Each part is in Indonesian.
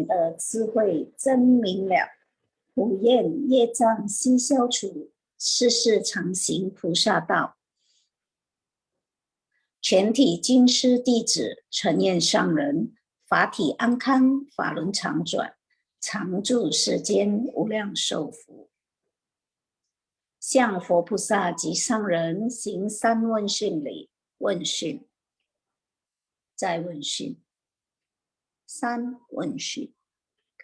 眼的智慧真明了，不厌业障悉消除，世世常行菩萨道。全体经师弟子，成愿上人，法体安康，法轮常转，常住世间，无量寿福。向佛菩萨及上人行三问讯礼。问讯，再问讯，三问讯。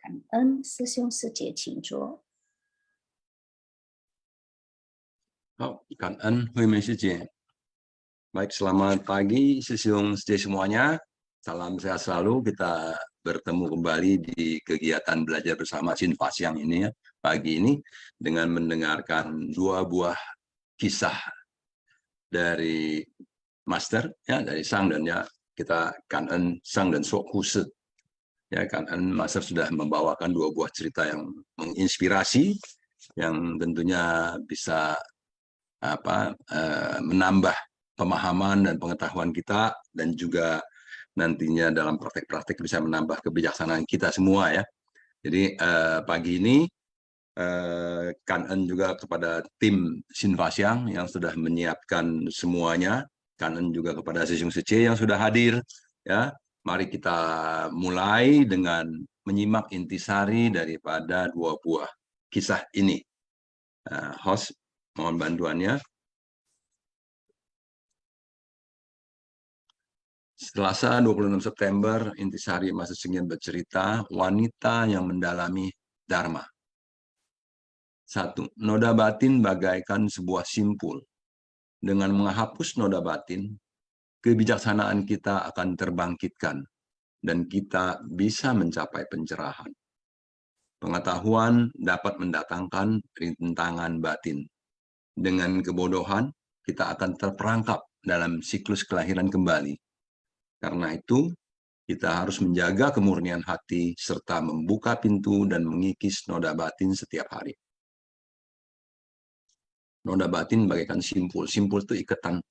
感恩师兄师姐，请坐。好，感恩慧梅师姐。Baik, selamat pagi Sisyung semuanya. Salam sehat selalu. Kita bertemu kembali di kegiatan belajar bersama Sinfasyang ini ya, pagi ini dengan mendengarkan dua buah kisah dari Master ya, dari Sang dan ya kita Kanen Sang dan Sok Huse. Ya, Kanen Master sudah membawakan dua buah cerita yang menginspirasi, yang tentunya bisa menambah pemahaman dan pengetahuan kita, dan juga nantinya dalam praktek-praktek bisa menambah kebijaksanaan kita semua ya. Jadi pagi ini kanen juga kepada tim Sinfasyang yang sudah menyiapkan semuanya, kanen juga kepada Sisyung Sece yang sudah hadir ya. Mari kita mulai dengan menyimak intisari daripada dua buah kisah ini. Host, mohon bantuannya. Selasa 26 September, intisari Master Shingen bercerita wanita yang mendalami Dharma. 1. Noda batin bagaikan sebuah simpul. Dengan menghapus noda batin, kebijaksanaan kita akan terbangkitkan dan kita bisa mencapai pencerahan. Pengetahuan dapat mendatangkan rintangan batin. Dengan kebodohan, kita akan terperangkap dalam siklus kelahiran kembali. Karena itu, kita harus menjaga kemurnian hati serta membuka pintu dan mengikis noda batin setiap hari. Noda batin bagaikan simpul. Simpul itu ikatan.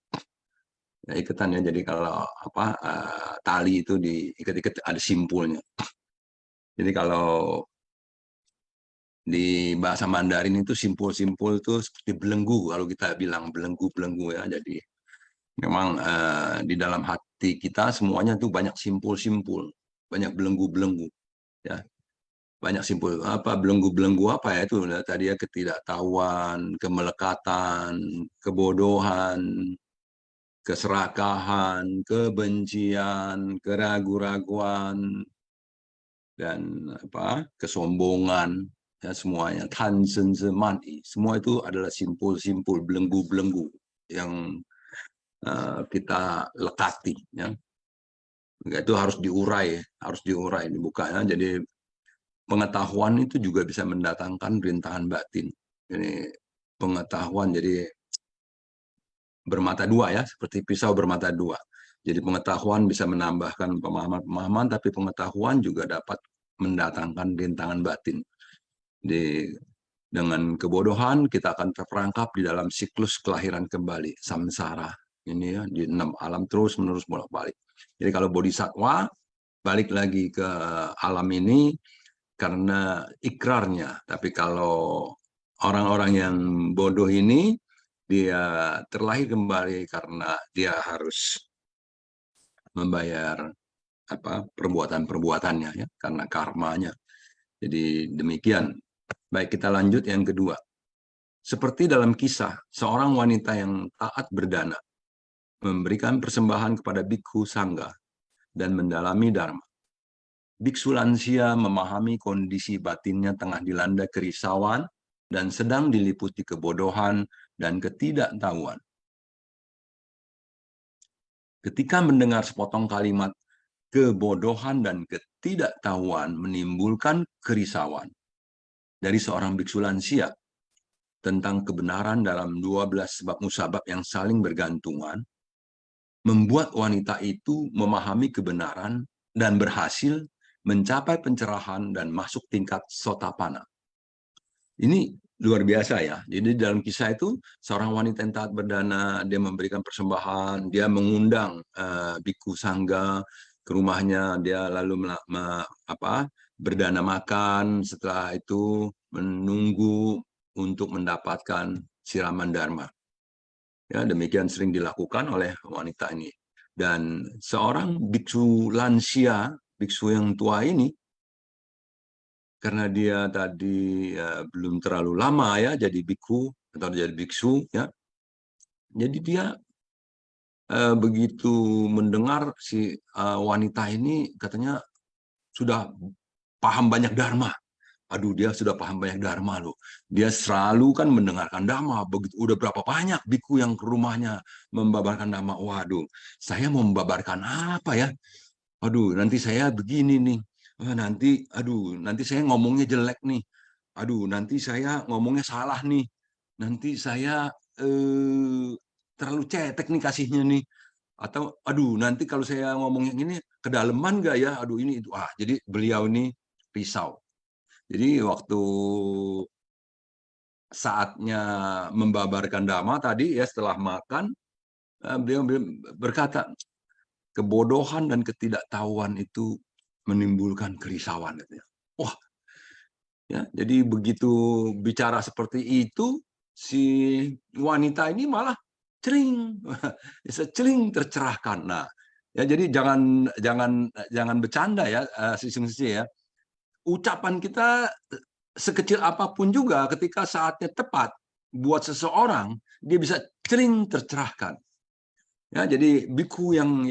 Ya, ikatan ya. Jadi kalau tali itu diikat-ikat ada simpulnya. Jadi kalau di bahasa Mandarin itu simpul-simpul itu seperti belenggu, kalau kita bilang belenggu-belenggu ya. Jadi memang di dalam hati kita semuanya tuh banyak simpul-simpul, banyak belenggu-belenggu ya. Banyak simpul belenggu-belenggu apa ya itu tadi ya, ketidaktahuan, kemelekatan, kebodohan, keserakahan, kebencian, keraguan-raguan, dan kesombongan ya, semuanya semua itu adalah simpul-simpul, belenggu-belenggu yang kita lekati ya. Itu harus diurai dibuka ya. Jadi pengetahuan itu juga bisa mendatangkan rintangan batin. Ini pengetahuan jadi bermata dua ya, seperti pisau bermata dua. Jadi pengetahuan bisa menambahkan pemahaman-pemahaman, tapi pengetahuan juga dapat mendatangkan rintangan batin. Dengan kebodohan kita akan terperangkap di dalam siklus kelahiran kembali, samsara. Ini ya, di 6 alam terus-menerus bolak-balik. Jadi kalau bodhisatwa balik lagi ke alam ini karena ikrarnya, tapi kalau orang-orang yang bodoh ini dia terlahir kembali karena dia harus membayar perbuatan-perbuatannya ya, karena karmanya. Jadi demikian. Baik, kita lanjut yang kedua. Seperti dalam kisah, seorang wanita yang taat berdana memberikan persembahan kepada biksu sangga dan mendalami dharma. Biksu lansia memahami kondisi batinnya tengah dilanda kerisauan dan sedang diliputi kebodohan dan ketidaktahuan. Ketika mendengar sepotong kalimat kebodohan dan ketidaktahuan menimbulkan kerisauan dari seorang biksu lansia tentang kebenaran dalam 12 sebab musabab yang saling bergantungan, membuat wanita itu memahami kebenaran dan berhasil mencapai pencerahan dan masuk tingkat sotapanna. Ini luar biasa ya. Jadi dalam kisah itu seorang wanita yang taat berdana, dia memberikan persembahan, dia mengundang biksu sangga ke rumahnya, dia lalu berdana makan, setelah itu menunggu untuk mendapatkan siraman dharma. Ya, demikian sering dilakukan oleh wanita ini. Dan seorang biksu lansia, biksu yang tua ini, karena dia tadi belum terlalu lama ya jadi biksu atau jadi biksu ya, jadi dia begitu mendengar si wanita ini katanya sudah paham banyak dharma. Aduh, dia sudah paham banyak dharma loh. Dia selalu kan mendengarkan dharma. Begitu udah berapa banyak biku yang ke rumahnya membabarkan dharma. Waduh, saya mau membabarkan apa ya? Aduh, nanti saya begini nih. Nanti saya ngomongnya jelek nih. Aduh, nanti saya ngomongnya salah nih. Nanti saya terlalu cetek nih kasihnya nih. Atau aduh, nanti kalau saya ngomong yang ini kedalaman nggak ya? Aduh, ini itu. Jadi beliau ini risau. Jadi waktu saatnya membabarkan dhamma tadi ya setelah makan, beliau berkata, kebodohan dan ketidaktahuan itu menimbulkan kerisauan. Wah, ya, jadi begitu bicara seperti itu, si wanita ini malah cering, cering tercerahkan. Nah, ya jadi jangan bercanda ya, sisi ya. Ucapan kita sekecil apapun juga ketika saatnya tepat buat seseorang, dia bisa cering tercerahkan. Ya, jadi biku yang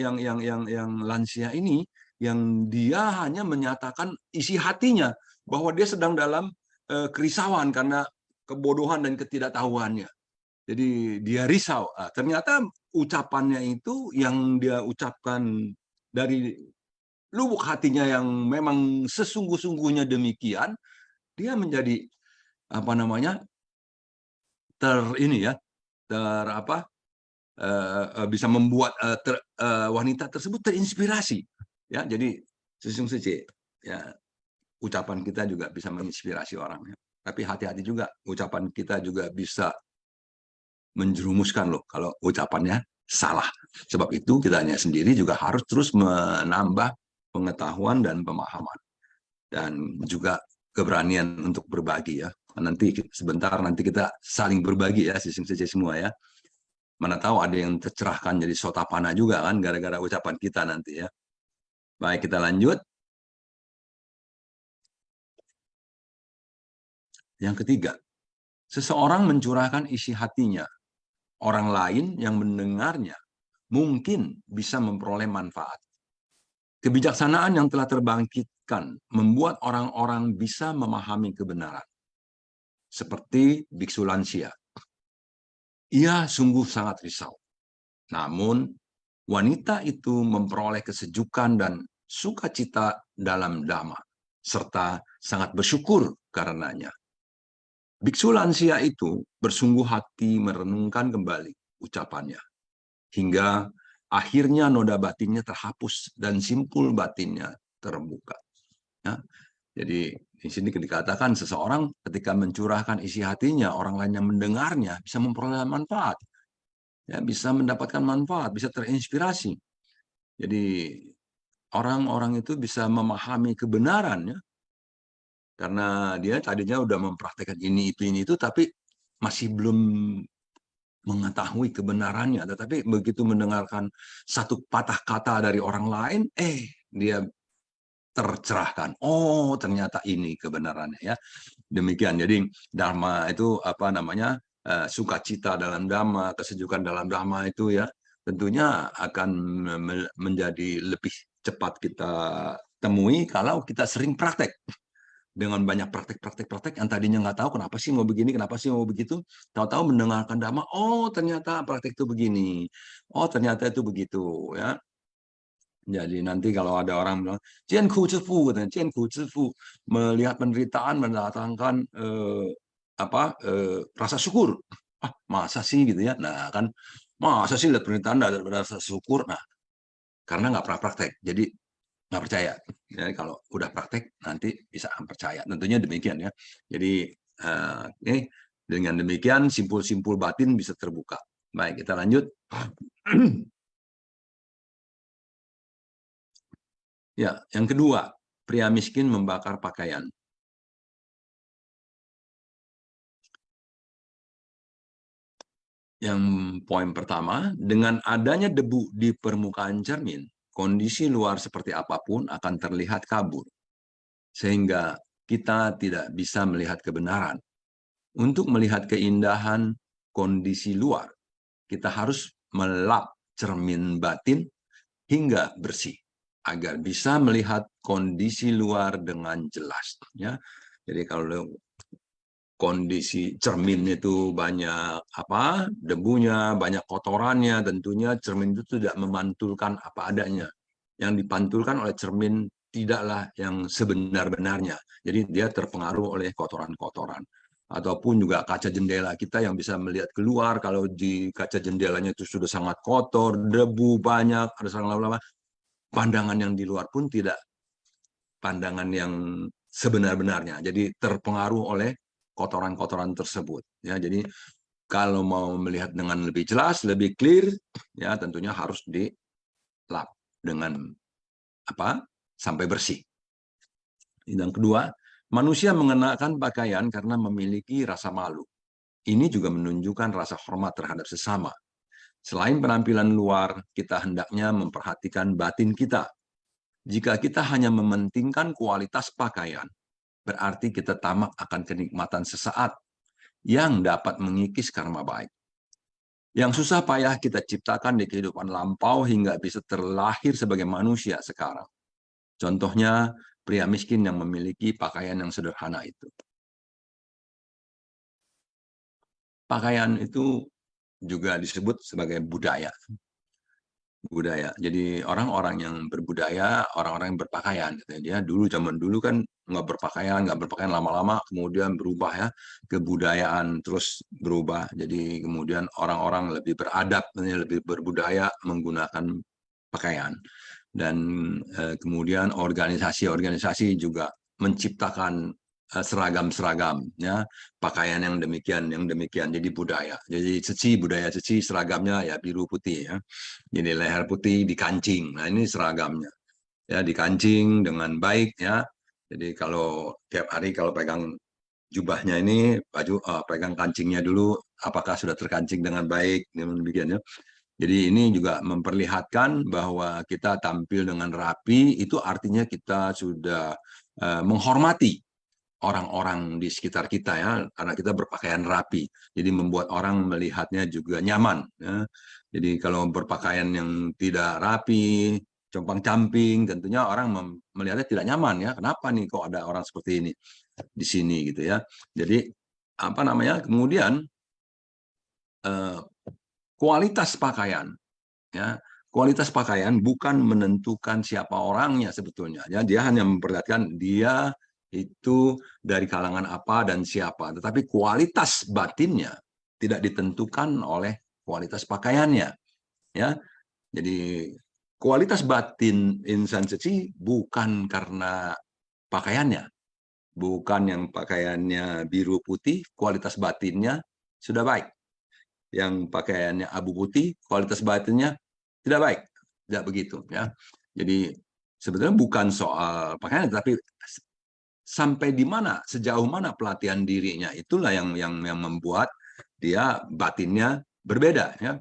lansia ini, yang dia hanya menyatakan isi hatinya bahwa dia sedang dalam kerisauan karena kebodohan dan ketidaktahuannya. Jadi dia risau. Ternyata ucapannya itu yang dia ucapkan dari lubuk hatinya yang memang sesungguh-sungguhnya demikian, dia menjadi apa namanya bisa membuat wanita tersebut terinspirasi ya. Jadi sesungguhnya ya, ucapan kita juga bisa menginspirasi orang ya. Tapi hati-hati juga, ucapan kita juga bisa menjerumuskan loh kalau ucapannya salah. Sebab itu kitanya sendiri juga harus terus menambah pengetahuan dan pemahaman dan juga keberanian untuk berbagi ya. Nanti kita saling berbagi ya, sisi semua ya. Mana tahu ada yang tercerahkan jadi sotapana juga kan gara-gara ucapan kita nanti ya. Baik, kita lanjut. Yang ketiga, seseorang mencurahkan isi hatinya. Orang lain yang mendengarnya mungkin bisa memperoleh manfaat. Kebijaksanaan yang telah terbangkitkan membuat orang-orang bisa memahami kebenaran. Seperti biksu lansia. Ia sungguh sangat risau. Namun, wanita itu memperoleh kesejukan dan sukacita dalam dhamma, serta sangat bersyukur karenanya. Biksu lansia itu bersungguh hati merenungkan kembali ucapannya, hingga akhirnya noda batinnya terhapus dan simpul batinnya terbuka. Ya, jadi di sini dikatakan seseorang ketika mencurahkan isi hatinya, orang lain yang mendengarnya bisa memperoleh manfaat, ya, bisa mendapatkan manfaat, bisa terinspirasi. Jadi orang-orang itu bisa memahami kebenarannya karena dia tadinya udah mempraktekkan ini itu, tapi masih belum mengetahui kebenarannya. Tetapi begitu mendengarkan satu patah kata dari orang lain, dia tercerahkan. Oh, ternyata ini kebenarannya ya. Demikian. Jadi dharma itu apa namanya? Sukacita dalam dhamma, kesejukan dalam dhamma itu ya tentunya akan menjadi lebih cepat kita temui kalau kita sering praktek. Dengan banyak praktek yang tadinya nggak tahu kenapa sih mau begini, kenapa sih mau begitu, tahu-tahu mendengarkan dhamma, oh ternyata praktek itu begini, oh ternyata itu begitu ya. Jadi nanti kalau ada orang bilang jian ku zifu, katanya jian ku zifu, melihat penderitaan mendatangkan rasa syukur. Masa sih gitu ya. Nah kan masa sih lihat penderitaan ada rasa syukur. Nah karena nggak pernah praktek, jadi nggak percaya. Jadi kalau udah praktek nanti bisa percaya. Tentunya demikian ya. Jadi dengan demikian simpul-simpul batin bisa terbuka. Baik, kita lanjut. Ya, yang kedua, pria miskin membakar pakaian. Yang poin pertama, dengan adanya debu di permukaan cermin, kondisi luar seperti apapun akan terlihat kabur, sehingga kita tidak bisa melihat kebenaran. Untuk melihat keindahan kondisi luar, kita harus melap cermin batin hingga bersih, agar bisa melihat kondisi luar dengan jelas. Ya, jadi kalau kondisi cermin itu banyak debunya, banyak kotorannya, tentunya cermin itu tidak memantulkan apa adanya. Yang dipantulkan oleh cermin tidaklah yang sebenar-benarnya. Jadi dia terpengaruh oleh kotoran-kotoran. Ataupun juga kaca jendela kita yang bisa melihat keluar, kalau di kaca jendelanya itu sudah sangat kotor, debu banyak, ada sarang lama-lama, pandangan yang di luar pun tidak pandangan yang sebenar-benarnya. Jadi terpengaruh oleh kotoran-kotoran tersebut. Ya, jadi kalau mau melihat dengan lebih jelas, lebih clear, ya tentunya harus dilap dengan sampai bersih. Yang kedua, manusia mengenakan pakaian karena memiliki rasa malu. Ini juga menunjukkan rasa hormat terhadap sesama. Selain penampilan luar, kita hendaknya memperhatikan batin kita. Jika kita hanya mementingkan kualitas pakaian, berarti kita tamak akan kenikmatan sesaat yang dapat mengikis karma baik. Yang susah payah kita ciptakan di kehidupan lampau hingga bisa terlahir sebagai manusia sekarang. Contohnya, pria miskin yang memiliki pakaian yang sederhana itu. Pakaian itu juga disebut sebagai budaya. Jadi orang-orang yang berbudaya, orang-orang yang berpakaian. Dia dulu, zaman dulu kan nggak berpakaian lama-lama, kemudian berubah ya, kebudayaan terus berubah. Jadi kemudian orang-orang lebih beradab, lebih berbudaya menggunakan pakaian. Dan kemudian organisasi-organisasi juga menciptakan seragam-seragam, ya, pakaian yang demikian, jadi budaya. Jadi budaya Ceci seragamnya ya biru putih, ya. Jadi leher putih dikancing. Nah, ini seragamnya. Ya, dikancing dengan baik, ya. Jadi kalau tiap hari kalau pegang jubahnya ini, pegang kancingnya dulu, apakah sudah terkancing dengan baik, demikian, ya. Jadi ini juga memperlihatkan bahwa kita tampil dengan rapi, itu artinya kita sudah menghormati orang-orang di sekitar kita, ya, karena kita berpakaian rapi. Jadi membuat orang melihatnya juga nyaman. Ya. Jadi kalau berpakaian yang tidak rapi, compang-camping, tentunya orang melihatnya tidak nyaman, ya. Kenapa nih kok ada orang seperti ini di sini, gitu ya. Jadi kemudian kualitas pakaian, ya. Kualitas pakaian bukan menentukan siapa orangnya sebetulnya, ya. Dia hanya memperlihatkan dia itu dari kalangan apa dan siapa, tetapi kualitas batinnya tidak ditentukan oleh kualitas pakaiannya, ya. Jadi kualitas batin insan suci bukan karena pakaiannya, bukan yang pakaiannya biru putih kualitas batinnya sudah baik, yang pakaiannya abu putih kualitas batinnya tidak baik, tidak begitu, ya. Jadi sebetulnya bukan soal pakaian, tapi sampai di mana, sejauh mana pelatihan dirinya, itulah yang membuat dia batinnya berbeda, ya.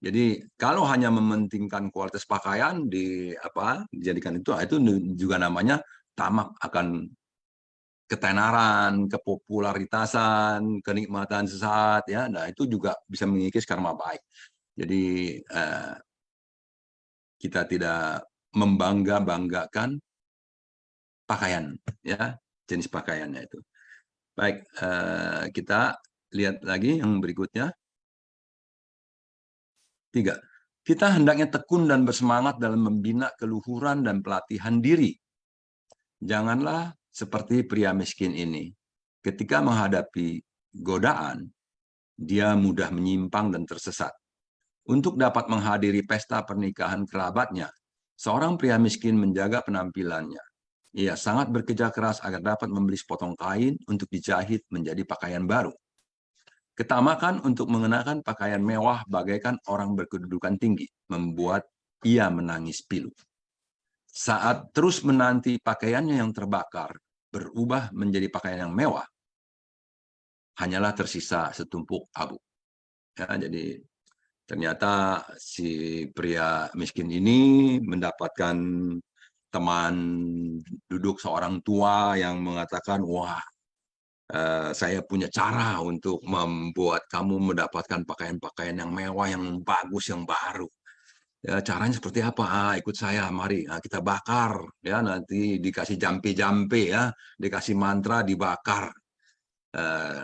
Jadi kalau hanya mementingkan kualitas pakaian dijadikan itu juga namanya tamak akan ketenaran, kepopularitasan, kenikmatan sesaat, ya. Nah, itu juga bisa mengikis karma baik. Jadi kita tidak membanggakan pakaian, ya, jenis pakaiannya itu. Baik, kita lihat lagi yang berikutnya. 3. Kita hendaknya tekun dan bersemangat dalam membina keluhuran dan pelatihan diri. Janganlah seperti pria miskin ini. Ketika menghadapi godaan, dia mudah menyimpang dan tersesat. Untuk dapat menghadiri pesta pernikahan kerabatnya, seorang pria miskin menjaga penampilannya. Ia sangat bekerja keras agar dapat membeli sepotong kain untuk dijahit menjadi pakaian baru. Ketamakan untuk mengenakan pakaian mewah bagaikan orang berkedudukan tinggi, membuat ia menangis pilu. saat terus menanti pakaiannya yang terbakar berubah menjadi pakaian yang mewah, hanyalah tersisa setumpuk abu. Ya, jadi ternyata si pria miskin ini mendapatkan teman duduk seorang tua yang mengatakan, wah, saya punya cara untuk membuat kamu mendapatkan pakaian-pakaian yang mewah, yang bagus, yang baru. Ya, caranya seperti apa? Ikut saya, mari. Nah, kita bakar, ya, nanti dikasih jampe-jampe, ya, dikasih mantra, dibakar.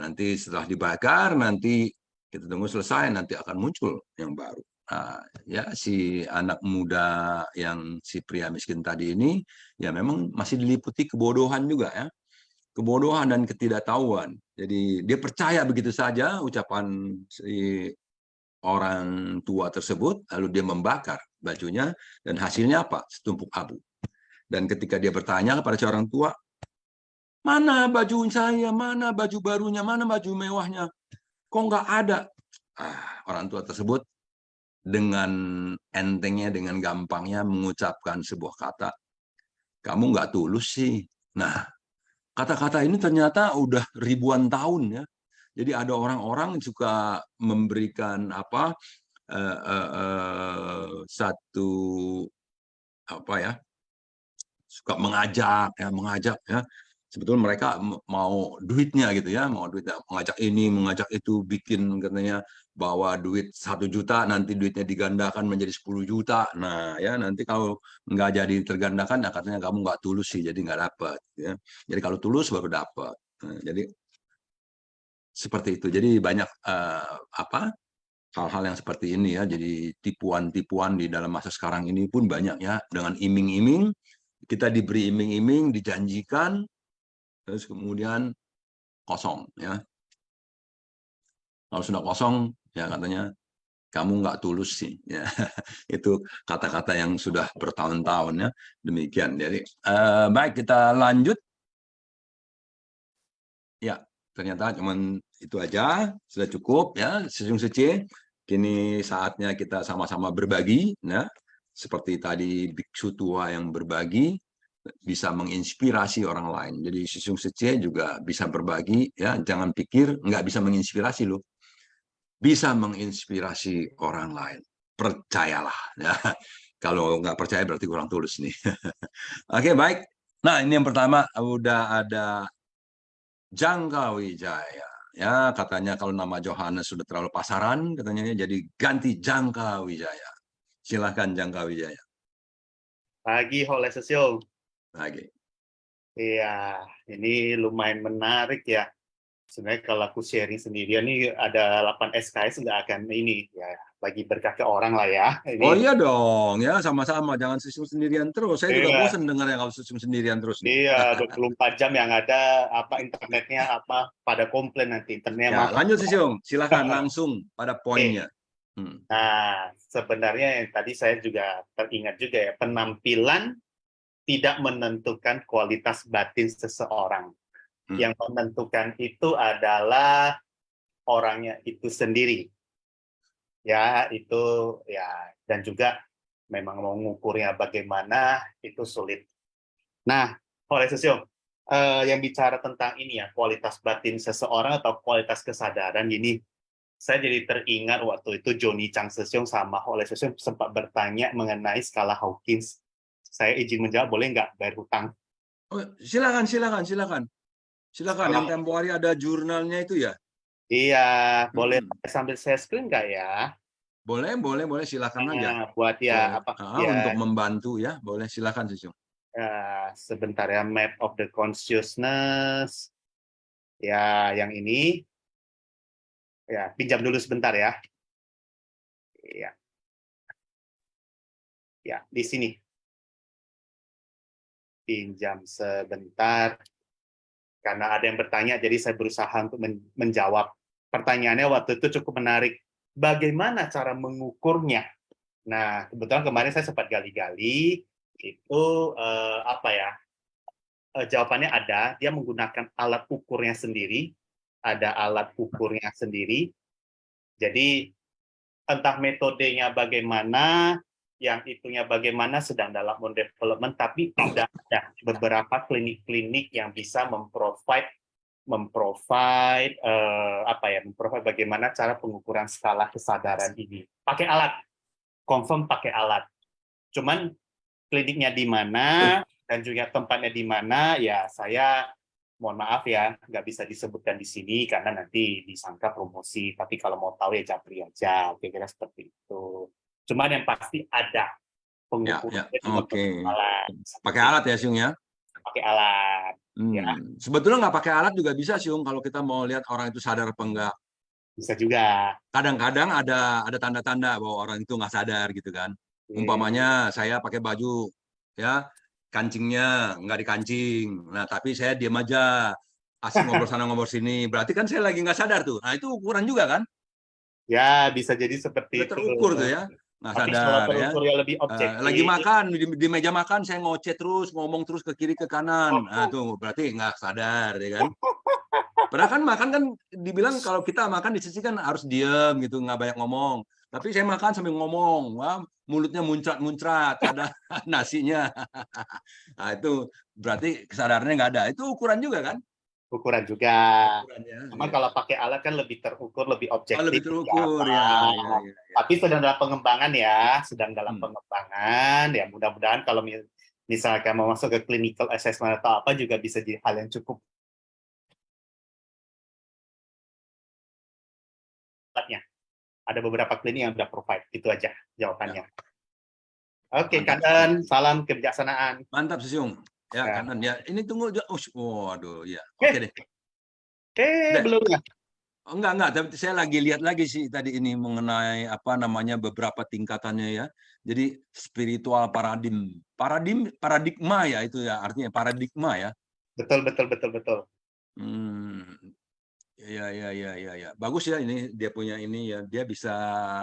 Nanti setelah dibakar, nanti kita tunggu selesai, nanti akan muncul yang baru. Nah, ya, si anak muda yang si pria miskin tadi ini, ya memang masih diliputi kebodohan juga, ya. Kebodohan dan ketidaktahuan. Jadi dia percaya begitu saja ucapan si orang tua tersebut, lalu dia membakar bajunya, dan hasilnya apa? Setumpuk abu. Dan ketika dia bertanya kepada si orang tua, mana baju saya, mana baju barunya, mana baju mewahnya, kok nggak ada? Orang tua tersebut dengan entengnya, dengan gampangnya mengucapkan sebuah kata, kamu nggak tulus sih. Nah, kata-kata ini ternyata udah ribuan tahun, ya. Jadi ada orang-orang suka memberikan satu suka mengajak, ya. Sebetulnya mereka mau duitnya gitu, ya, mau duitnya, mengajak ini, mengajak itu, bikin katanya bawa duit 1 juta, nanti duitnya digandakan menjadi 10 juta. Nah, ya, nanti kalau nggak jadi tergandakan, ya katanya kamu nggak tulus sih, jadi nggak dapat, ya. Jadi kalau tulus baru dapat. Nah, jadi seperti itu. Jadi banyak hal-hal yang seperti ini, ya. Jadi tipuan-tipuan di dalam masa sekarang ini pun banyak, ya. Dengan iming-iming, kita diberi iming-iming, dijanjikan, terus kemudian kosong, ya. Kalau sudah kosong, ya katanya kamu nggak tulus sih, ya. Itu kata-kata yang sudah bertahun-tahun, ya. Demikian. Jadi baik, kita lanjut. Ya, ternyata cuman itu aja, sudah cukup, ya. Sejung Sece, kini saatnya kita sama-sama berbagi, ya. Seperti tadi biksu tua yang berbagi, bisa menginspirasi orang lain. Jadi Sejung Sece juga bisa berbagi, ya. Jangan pikir nggak bisa menginspirasi loh. Bisa menginspirasi orang lain. Percayalah, ya. Kalau nggak percaya berarti kurang tulus nih. Oke, baik. Nah, ini yang pertama, udah ada Jangka Wijaya. Ya, katanya kalau nama Johannes sudah terlalu pasaran, katanya, jadi ganti Jangka Wijaya. Silahkan Jangka Wijaya. Pagi, Hole Sesiong. Lagi. Iya, ini lumayan menarik, ya. Sebenarnya kalau aku sharing sendirian nih, ada 8 SKS nggak akan ini, ya, bagi berkah ke orang lah, ya. Oh Ini, iya dong, ya, sama-sama. Jangan sisum sendirian terus. Saya juga iya, bosan dengar yang kalau sisum sendirian terus nih. iya, 24 jam yang ada internetnya pada komplain nanti internetnya Ya, mati. lanjut Sisyong. Silahkan langsung pada Oke. poinnya. Nah, sebenarnya yang tadi saya juga teringat juga, ya, penampilan tidak menentukan kualitas batin seseorang. Yang menentukan itu adalah orangnya itu sendiri, ya. Itu, ya, dan juga memang mau mengukurnya bagaimana itu sulit. Nah, oleh Sesiong, yang bicara tentang ini, ya, kualitas batin seseorang atau kualitas kesadaran, ini saya jadi teringat waktu itu Johnny Chang Sesiong sama oleh Sesiong sempat bertanya mengenai skala Hawkins. Saya izin menjawab, boleh nggak, bayar hutang? Oh, silakan. Silakan, yang Skala, tempo hari ada jurnalnya itu, ya. iya, boleh sambil saya screen nggak, ya? Boleh, silakan aja. Nah, buat, ya, apa, Untuk ya, membantu, ya, boleh, silakan Sisyong. sebentar, ya, map of the consciousness, ya, yang ini, ya, pinjam dulu sebentar, ya. Ya, ya, di sini, pinjam sebentar, karena ada yang bertanya, jadi saya berusaha untuk menjawab. Pertanyaannya waktu itu cukup menarik, bagaimana cara mengukurnya? Nah, kebetulan kemarin saya sempat gali-gali, itu apa ya? Jawabannya ada, dia menggunakan alat ukurnya sendiri, ada alat ukurnya sendiri. Jadi entah metodenya bagaimana, yang itunya bagaimana sedang dalam development, tapi tidak ada beberapa klinik-klinik yang bisa memprovide bagaimana cara pengukuran skala kesadaran ini. Pakai alat, confirm pakai alat. Cuman kliniknya di mana dan juga tempatnya di mana, ya saya mohon maaf ya, nggak bisa disebutkan di sini karena nanti disangka promosi. Tapi kalau mau tahu ya japri aja, kira-kira seperti itu. Cuman yang pasti ada pengukuran Oke. Pakai alat ya, Siung ya? Pakai alat. Ya. Sebetulnya nggak pakai alat juga bisa, Siung, kalau kita mau lihat orang itu sadar apa enggak. Bisa juga. Kadang-kadang ada tanda-tanda bahwa orang itu nggak sadar gitu kan. Umpamanya saya pakai baju, ya kancingnya nggak dikancing. Nah, tapi saya diam aja, asik ngobrol sana ngobrol sini. Berarti kan saya lagi nggak sadar tuh. Nah, itu ukuran juga kan? Ya, bisa jadi seperti Udah terukur tuh ya. Nggak sadar ya. Lebih objektif. Lagi makan di meja makan saya ngoceh terus, ngomong terus ke kiri ke kanan. Nah, tuh berarti nggak sadar ya kan. Padahal kan makan kan dibilang kalau kita makan di sisi kan harus diem gitu, nggak banyak ngomong. Tapi saya makan sambil ngomong, wah, mulutnya muncrat-muncrat, ada nasinya. Nah, itu berarti kesadarannya nggak ada. Itu ukuran juga kan? Ukuran juga. Cuma kalau pakai alat kan lebih terukur, lebih objektif. Lebih terukur ya. Tapi sedang dalam pengembangan ya, pengembangan ya. Mudah-mudahan kalau misalkan mau masuk ke clinical assessment atau apa juga bisa jadi hal yang cukup. Ada beberapa klinik yang sudah provide, itu aja jawabannya. Oke, Kanan, salam kebijaksanaan. Mantap, Siung. Ya, Kanan ya. Ini tunggu. Waduh, ya. Oke deh. Belum ya? Enggak. Tapi saya lagi lihat lagi sih tadi ini mengenai beberapa tingkatannya ya. Jadi spiritual paradigma ya itu ya, artinya paradigma ya. Betul. Ya. Bagus ya ini dia punya ini ya. Dia bisa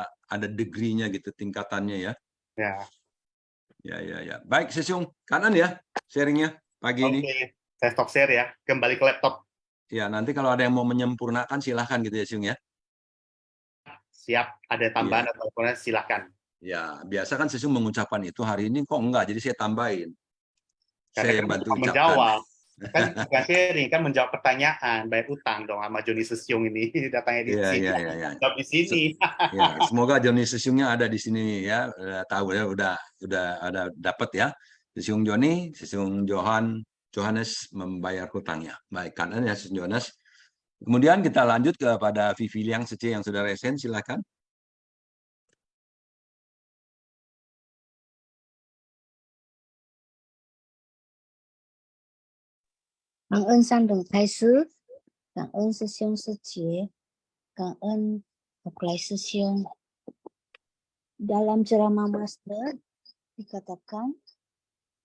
ada degree-nya gitu, tingkatannya ya. Ya. Baik, Siung. Kanan ya sharingnya pagi ini. Oke, saya stop share ya. Kembali ke laptop. Ya, nanti kalau ada yang mau menyempurnakan silahkan gitu ya, Siung ya. Siap, ada tambahan atau apa silahkan. Ya, biasa kan Siung mengucapkan itu, hari ini kok enggak, jadi saya tambahin. Karena saya kan bantu ucapkan. Menjawab. Kan sharing kan menjawab pertanyaan, bayar utang dong sama Joni Sesiung ini datangnya di sini. Jawab di sini. Ya, semoga Joni Sesiungnya ada di sini ya. Tahu ya, udah ada dapat ya. Sesiung Joni, Sesiung Johannes membayar hutangnya. Baik, kanan ya Sesiung Johannes. Kemudian kita lanjut kepada Vivi Liang Sece yang sudah resen, silakan. Cảm ơn Sang Đồng Thái Sư, cảm ơn Sư Siêu Sư Chế, cảm ơn Ngọc Lai Sư Siêu. Dalam ceramah Master dikatakan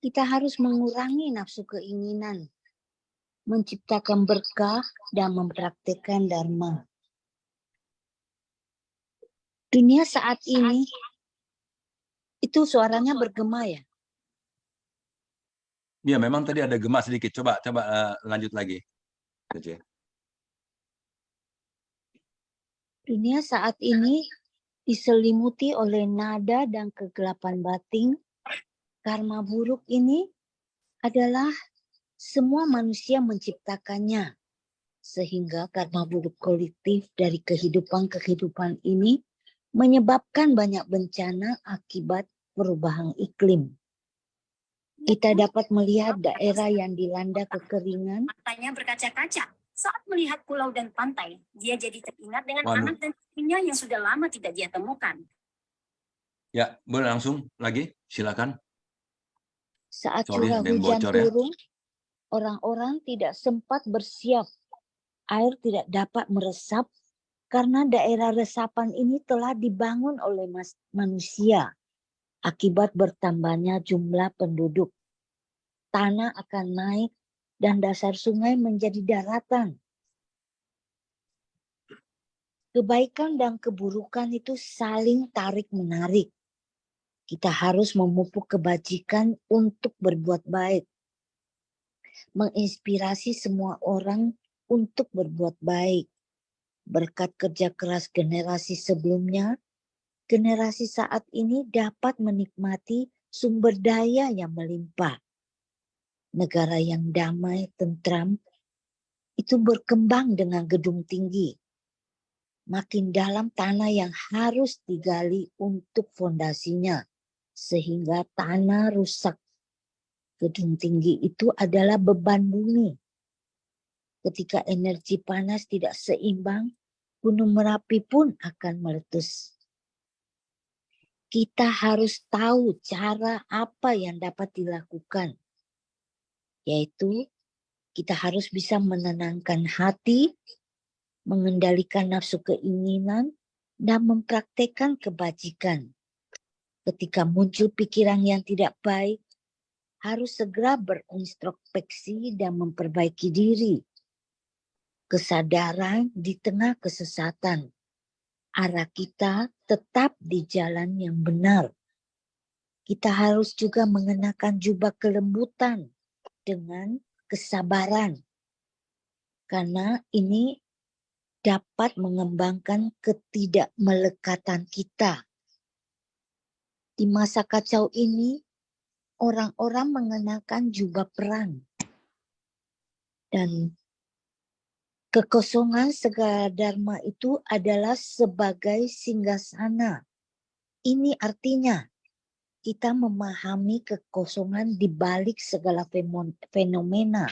kita harus mengurangi nafsu keinginan, menciptakan berkah dan mempraktikkan dharma. Dunia saat ini itu suaranya bergema ya? Ya, memang tadi ada gema sedikit. Coba lanjut lagi. Dunia saat ini diselimuti oleh nada dan kegelapan batin. Karma buruk ini adalah semua manusia menciptakannya. Sehingga karma buruk kolektif dari kehidupan ini menyebabkan banyak bencana akibat perubahan iklim. Kita dapat melihat daerah yang dilanda kekeringan. Matanya berkaca-kaca. Saat melihat pulau dan pantai, dia jadi teringat dengan anak dan istrinya yang sudah lama tidak dia temukan. Ya, boleh langsung lagi, silakan. Saat curah hujan turun, orang-orang tidak sempat bersiap. Air tidak dapat meresap karena daerah resapan ini telah dibangun oleh manusia. Akibat bertambahnya jumlah penduduk, tanah akan naik dan dasar sungai menjadi daratan. Kebaikan dan keburukan itu saling tarik-menarik. Kita harus memupuk kebajikan untuk berbuat baik. Menginspirasi semua orang untuk berbuat baik. Berkat kerja keras generasi sebelumnya, generasi saat ini dapat menikmati sumber daya yang melimpah. Negara yang damai, tentram, itu berkembang dengan gedung tinggi. Makin dalam tanah yang harus digali untuk fondasinya, sehingga tanah rusak. Gedung tinggi itu adalah beban bumi. Ketika energi panas tidak seimbang, Gunung Merapi pun akan meletus. Kita harus tahu cara apa yang dapat dilakukan, yaitu kita harus bisa menenangkan hati, mengendalikan nafsu keinginan, dan mempraktekkan kebajikan. Ketika muncul pikiran yang tidak baik, harus segera berintrospeksi dan memperbaiki diri. Kesadaran di tengah kesesatan. Arah kita tetap di jalan yang benar. Kita harus juga mengenakan jubah kelembutan dengan kesabaran. Karena ini dapat mengembangkan ketidakmelekatan kita. Di masa kacau ini, orang-orang mengenakan jubah perang. Dan kekosongan segala dharma itu adalah sebagai singgasana. Ini artinya kita memahami kekosongan di balik segala fenomena.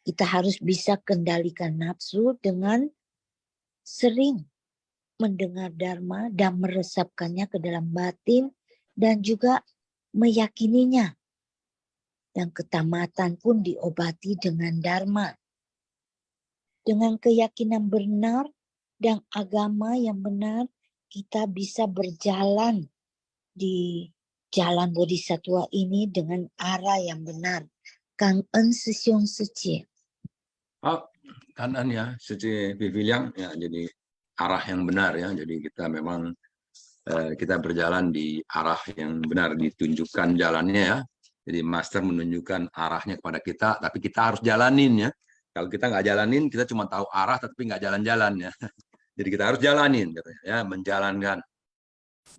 Kita harus bisa kendalikan nafsu dengan sering mendengar dharma dan meresapkannya ke dalam batin dan juga meyakininya. Dan ketamatan pun diobati dengan dharma. Dengan keyakinan benar dan agama yang benar, kita bisa berjalan di jalan bodhisattva ini dengan arah yang benar. Kang En Sesiong Seci. Kan ya, Seci Piviliang ya, jadi arah yang benar ya. Jadi kita memang kita berjalan di arah yang benar, ditunjukkan jalannya ya. Jadi master menunjukkan arahnya kepada kita, tapi kita harus jalanin ya. Kalau kita nggak jalanin, kita cuma tahu arah tapi nggak jalan-jalan ya. Jadi kita harus jalanin ya, menjalankan,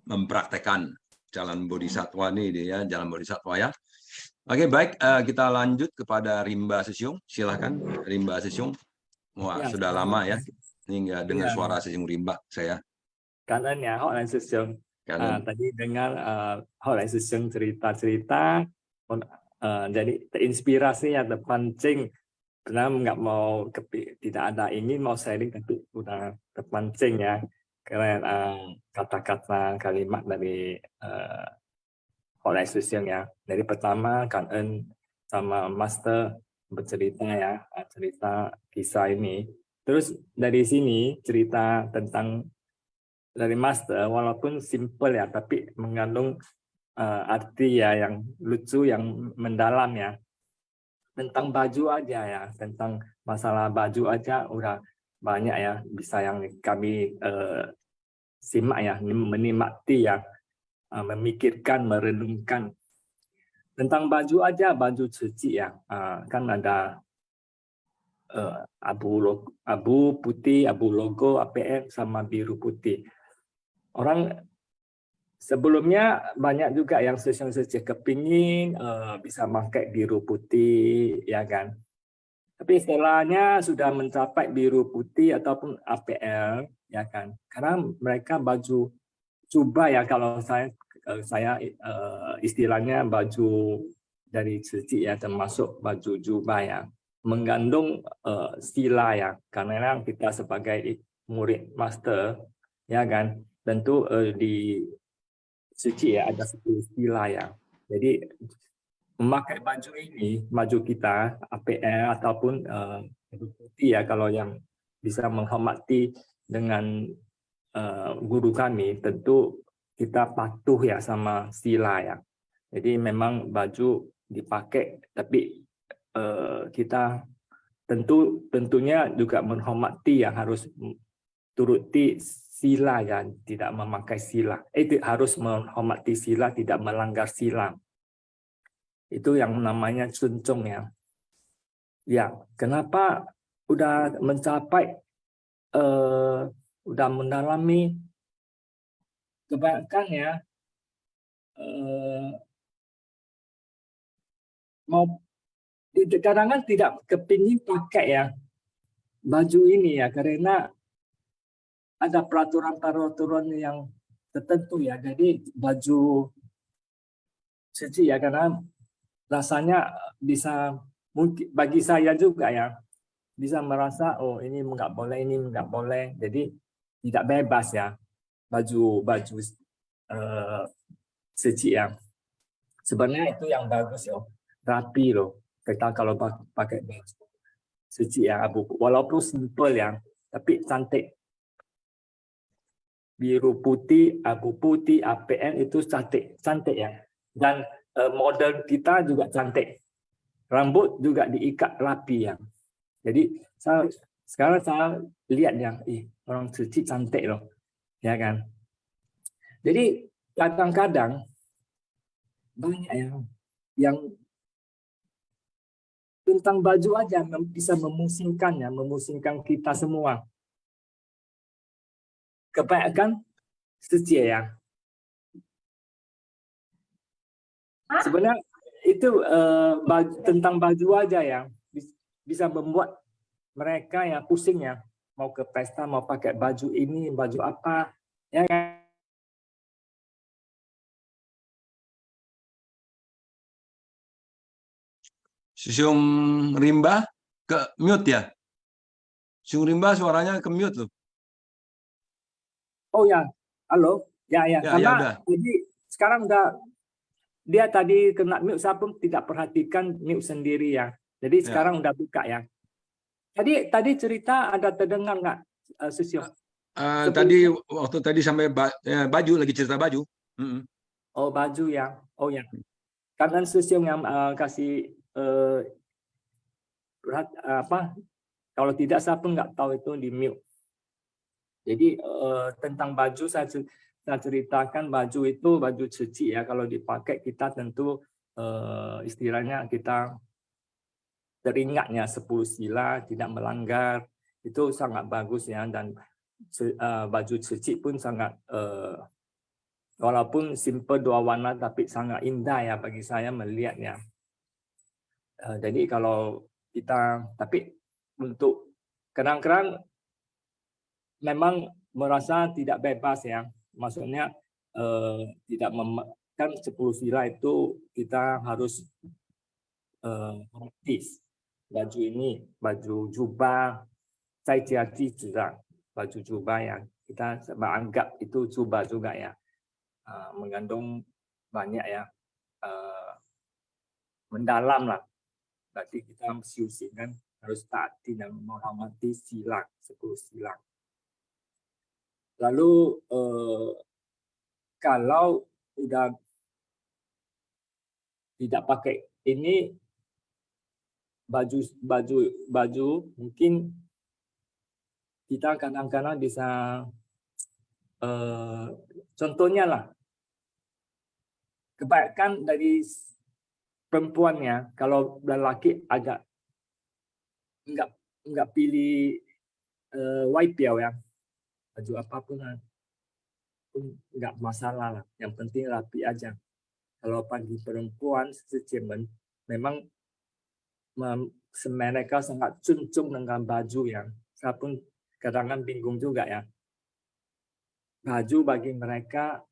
mempraktekkan jalan bodhisattva ini ya, jalan bodhisattva ya. Oke, baik, kita lanjut kepada Rimba Sesiong. Silahkan Rimba Sesiong. Wah, ya, sudah lama ya. Ini nggak dengar suara Sesiong Rimba saya. Cảm ya, Hot Line Sesiong. Tadi dengar Hot Line Sesiong cerita-cerita, jadi terinspirasi ya, terpancing. Karena nggak mau tidak ada ingin mau sharing, tapi udah terpancing ya karena kata-kata kalimat dari Hot Sesiong ya. Dari pertama Kang En sama Master bercerita ya, cerita kisah ini. Terus dari sini cerita tentang dari Master walaupun simple ya, tapi mengandung arti ya yang lucu, yang mendalam ya. Tentang baju aja ya, tentang masalah baju aja udah banyak ya, bisa yang kami simak ya, menikmati ya, memikirkan, merenungkan. Tentang baju aja, baju suci ya, kan ada abu putih, abu logo APM sama biru putih. Orang sebelumnya banyak juga yang sesiong-sesiong kepingin bisa pakai biru putih, ya kan. Tapi setelahnya sudah mencapai biru putih ataupun APL, ya kan. Karena mereka baju jubah ya, kalau saya istilahnya baju dari suci ya, termasuk baju jubah ya, mengandung sila ya. Karena kita sebagai murid master, ya kan, tentu di suci ya ada 10 sila ya. Jadi memakai baju ini, baju kita APL ataupun putih ya, kalau yang bisa menghormati dengan guru kami, tentu kita patuh ya sama sila ya. Jadi memang baju dipakai, tapi kita tentunya juga menghormati yang harus turuti sila ya, tidak memakai sila. Harus menghormati sila, tidak melanggar sila. Itu yang namanya suncung ya. Ya, kenapa udah mencapai, udah mendalami kebanyakan ya mau kadang-kadang tidak kepingin pakai ya baju ini ya, karena ada peraturan-peraturan yang tertentu ya. Jadi baju suci ya, karena rasanya bisa, mungkin bagi saya juga ya, bisa merasa oh ini nggak boleh, ini nggak boleh. Jadi tidak bebas ya baju suci ya. Sebenarnya itu yang bagus ya, rapi loh. Kita kalau pakai baju suci ya, abu, walaupun simple ya, tapi cantik. Biru putih, abu putih, APN itu cantik ya. Dan model kita juga cantik. Rambut juga diikat rapi ya. Jadi sekarang saya lihat ya, orang suci cantik loh, ya kan. Jadi kadang-kadang banyak yang tentang baju aja bisa memusingkan ya, memusingkan kita semua. Kebanyakan suci ya. Sebenarnya itu tentang baju aja yang bisa membuat mereka ya pusing ya, mau ke pesta mau pakai baju ini, baju apa, ya kan? Siung Rimba ke mute ya. Siung Rimba suaranya ke mute loh. Oh ya, halo, ya karena udah. jadi sekarang udah dia tadi kena mute, saya pun tidak perhatikan mute sendiri ya. Jadi sekarang udah buka ya. Tadi cerita ada terdengar nggak, Susio? Tadi waktu tadi sampai baju, lagi cerita baju. Oh baju ya, oh ya. Karena Susio yang kasih kalau tidak saya pun nggak tahu itu di mute. Jadi tentang baju saya ceritakan, baju itu baju suci ya, kalau dipakai kita tentu istilahnya kita teringatnya 10 sila, tidak melanggar, itu sangat bagus ya. Dan baju suci pun sangat walaupun simple 2 warna tapi sangat indah ya bagi saya melihatnya. Jadi kalau kita, tapi untuk kadang-kadang memang merasa tidak bebas ya, maksudnya tidak kan 10 sila itu kita harus praktis. Baju ini, baju jubah, saya juga baju jubah yang kita menganggap itu jubah juga ya, mengandung banyak ya, mendalam lah. Berarti kita mesti kan harus taati dan menghormati silang, 10 silang. Lalu kalau udah tidak pakai ini baju mungkin kita kadang-kadang bisa contohnya lah, kebanyakan dari perempuannya, kalau lelaki agak nggak pilih waipiao ya, baju apapun pun nggak masalah lah, yang penting rapi aja. Kalau bagi perempuan memang mereka sangat cuncung dengan baju yang saya pun kadang-kadang bingung juga ya. Baju bagi mereka,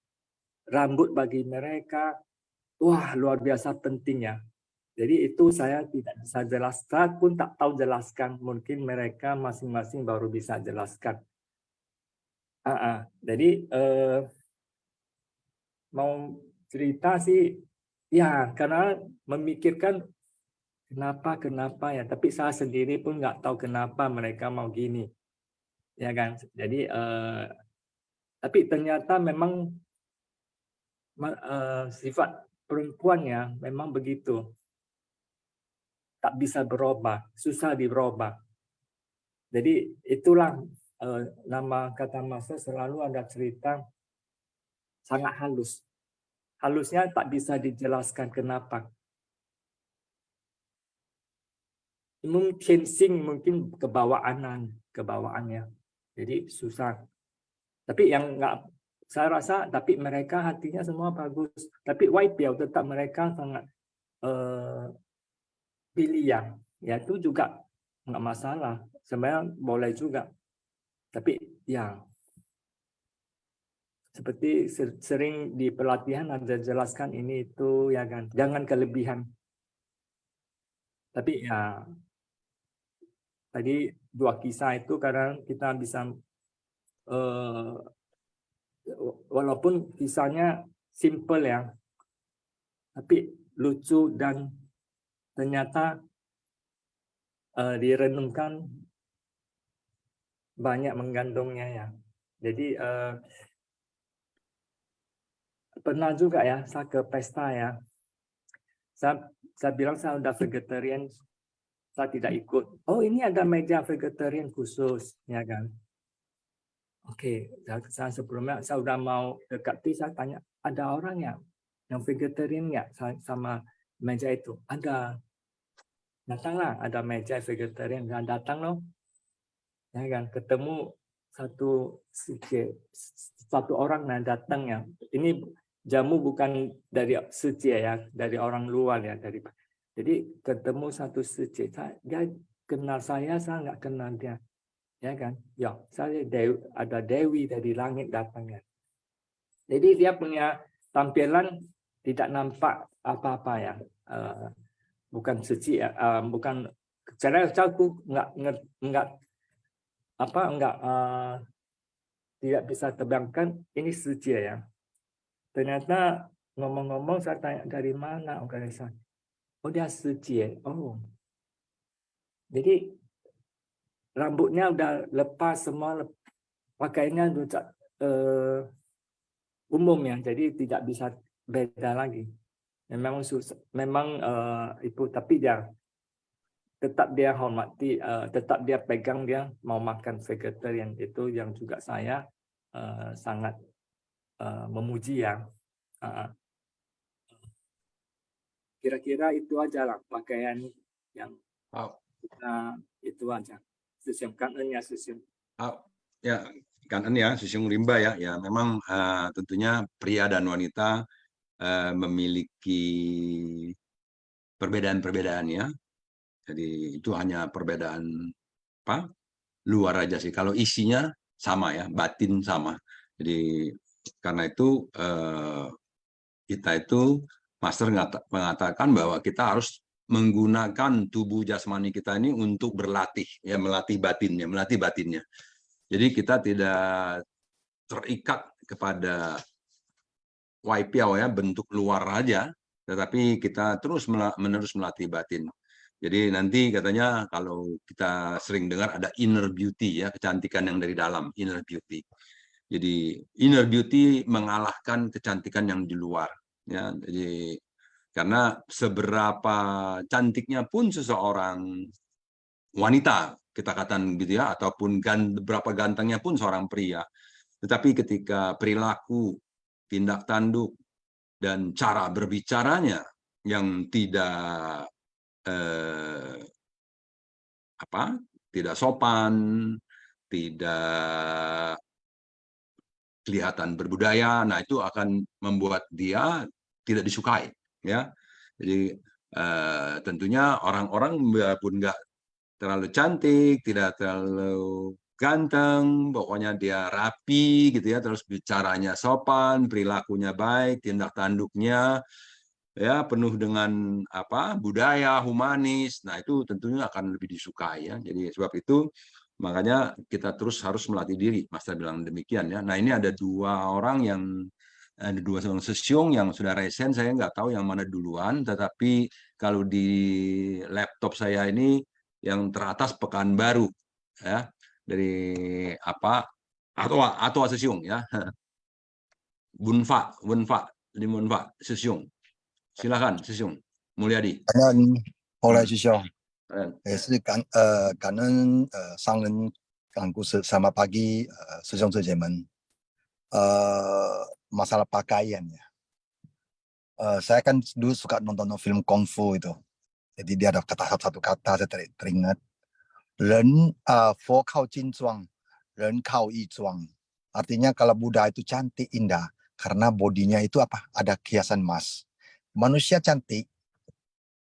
rambut bagi mereka, wah luar biasa pentingnya. Jadi itu saya tidak bisa jelaskan, pun tak tahu jelaskan. Mungkin mereka masing-masing baru bisa jelaskan. Jadi mau cerita sih, ya karena memikirkan kenapa ya. Tapi saya sendiri pun nggak tahu kenapa mereka mau gini, ya kan. Jadi tapi ternyata memang sifat perempuannya memang begitu, tak bisa berubah, susah dirubah. Jadi itulah nama kata Master selalu ada cerita sangat halus. Halusnya tak bisa dijelaskan kenapa. Mungkin kebawaannya. Jadi susah. Tapi yang nggak saya rasa tapi mereka hatinya semua bagus. Tapi YPO tetap mereka sangat pilih yang ya itu juga nggak masalah. Sebenarnya boleh juga. Tapi yang seperti sering di pelatihan ada jelaskan ini itu ya kan, jangan kelebihan. Tapi ya tadi 2 kisah itu kadang kita bisa walaupun kisahnya simple ya, tapi lucu dan ternyata direnungkan banyak menggandungnya ya. Jadi pernah juga ya saya ke pesta ya. Saya bilang saya udah vegetarian, saya tidak ikut. Oh ini ada meja vegetarian khusus, ya kan? Oke, saya sebelumnya saya udah mau dekati, saya tanya ada orang yang vegetarian nggak sama meja itu? Ada. Datanglah, ada meja vegetarian, dan datang loh, ya kan? Ketemu satu orang yang datang ya. Ini jamu bukan dari Suci ya, dari orang luar ya, jadi ketemu satu Suci, dia kenal saya nggak kenal dia, ya kan? Ya, saya ada Dewi dari langit datangnya. Jadi dia punya tampilan tidak nampak apa-apa ya, bukan Suci ya, bukan. Cara aku nggak tidak bisa terbangkan ini Suci ya. Ternyata ngomong-ngomong saya tanya dari mana organisasi. Oh dia Suci ya. Oh. Jadi rambutnya udah lepas semua, pakaiannya udah umum ya. Jadi tidak bisa beda lagi. Memang itu, tapi dia tetap dia hormati, tetap dia pegang, dia mau makan vegetarian, itu yang juga saya sangat memuji ya. Kira-kira itu aja lah pakaian yang kita itu aja. Sistem kanannya sistem. Ya, kanan ya, Susyung Rimba ya. Ya memang tentunya pria dan wanita memiliki perbedaan-perbedaan ya. Jadi itu hanya perbedaan luar aja sih. Kalau isinya sama ya, batin sama. Jadi karena itu kita itu Master mengatakan bahwa kita harus menggunakan tubuh jasmani kita ini untuk berlatih, ya, melatih batinnya. Jadi kita tidak terikat kepada YPO ya, bentuk luar aja, tetapi kita terus-menerus melatih batin. Jadi nanti katanya kalau kita sering dengar ada inner beauty ya, kecantikan yang dari dalam, inner beauty. Jadi inner beauty mengalahkan kecantikan yang di luar ya. Jadi karena seberapa cantiknya pun seseorang wanita, kita katakan gitu ya, ataupun berapa gantengnya pun seorang pria, tetapi ketika perilaku, tindak tanduk dan cara berbicaranya yang tidak tidak sopan, tidak kelihatan berbudaya, nah itu akan membuat dia tidak disukai ya. Jadi tentunya orang-orang pun nggak terlalu cantik, tidak terlalu ganteng, pokoknya dia rapi gitu ya, terus bicaranya sopan, perilakunya baik, tindak tanduknya ya penuh dengan budaya humanis, nah itu tentunya akan lebih disukai ya. Jadi sebab itu makanya kita terus harus melatih diri, Master bilang demikian ya. Nah ini ada dua orang Susyung yang sudah resen, saya nggak tahu yang mana duluan, tetapi kalau di laptop saya ini yang teratas Pekanbaru ya, dari atau Susyung ya. Bunfa Susyung. Silakan Susyung Mulyadi. 后来就笑，也是感恩商人讲故事 sama pagi 师兄姐姐们，masalah pakaian ya. Saya kan dulu suka nonton film kungfu itu, jadi dia ada satu kata saya teringat, 人佛靠金装，人靠衣装， Artinya kalau Buddha itu cantik, indah, karena bodinya itu apa? Ada hiasan emas. Manusia cantik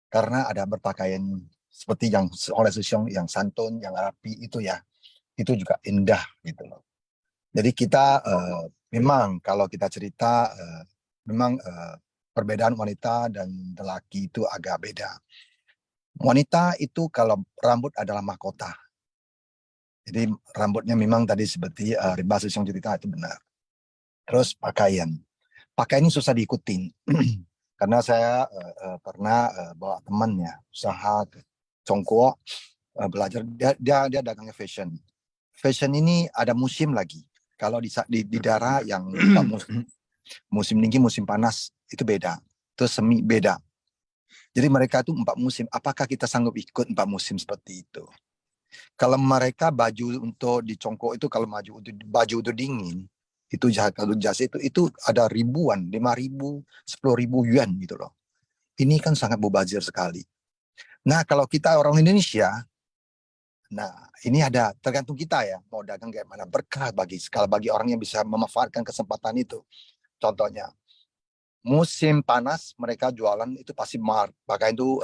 karena ada berpakaian seperti yang oleh Susyong yang santun, yang rapi itu ya. Itu juga indah gitu loh. Jadi kita memang kalau kita cerita memang perbedaan wanita dan lelaki itu agak beda. Wanita itu kalau rambut adalah mahkota. Jadi rambutnya memang tadi seperti Rimba Susyong cerita itu benar. Terus pakaian. Pakaian ini susah diikutin. Karena saya pernah bawa teman ya, usaha ke Congkuo, belajar, dia dagangnya fashion. Fashion ini ada musim lagi. Kalau di daerah yang musim dingin, musim panas, itu beda. Terus semi beda. Jadi mereka itu 4 musim. Apakah kita sanggup ikut 4 musim seperti itu? Kalau mereka baju untuk di Congkok itu, kalau baju untuk dingin, itu kalau jas itu ada ribuan, 5.000, 10.000 yuan gitu loh. Ini kan sangat mubazir sekali. Nah kalau kita orang Indonesia, nah ini ada tergantung kita ya, mau dagang kayak mana, berkah bagi orang yang bisa memanfaatkan kesempatan itu. Contohnya, musim panas mereka jualan itu pasti pakai itu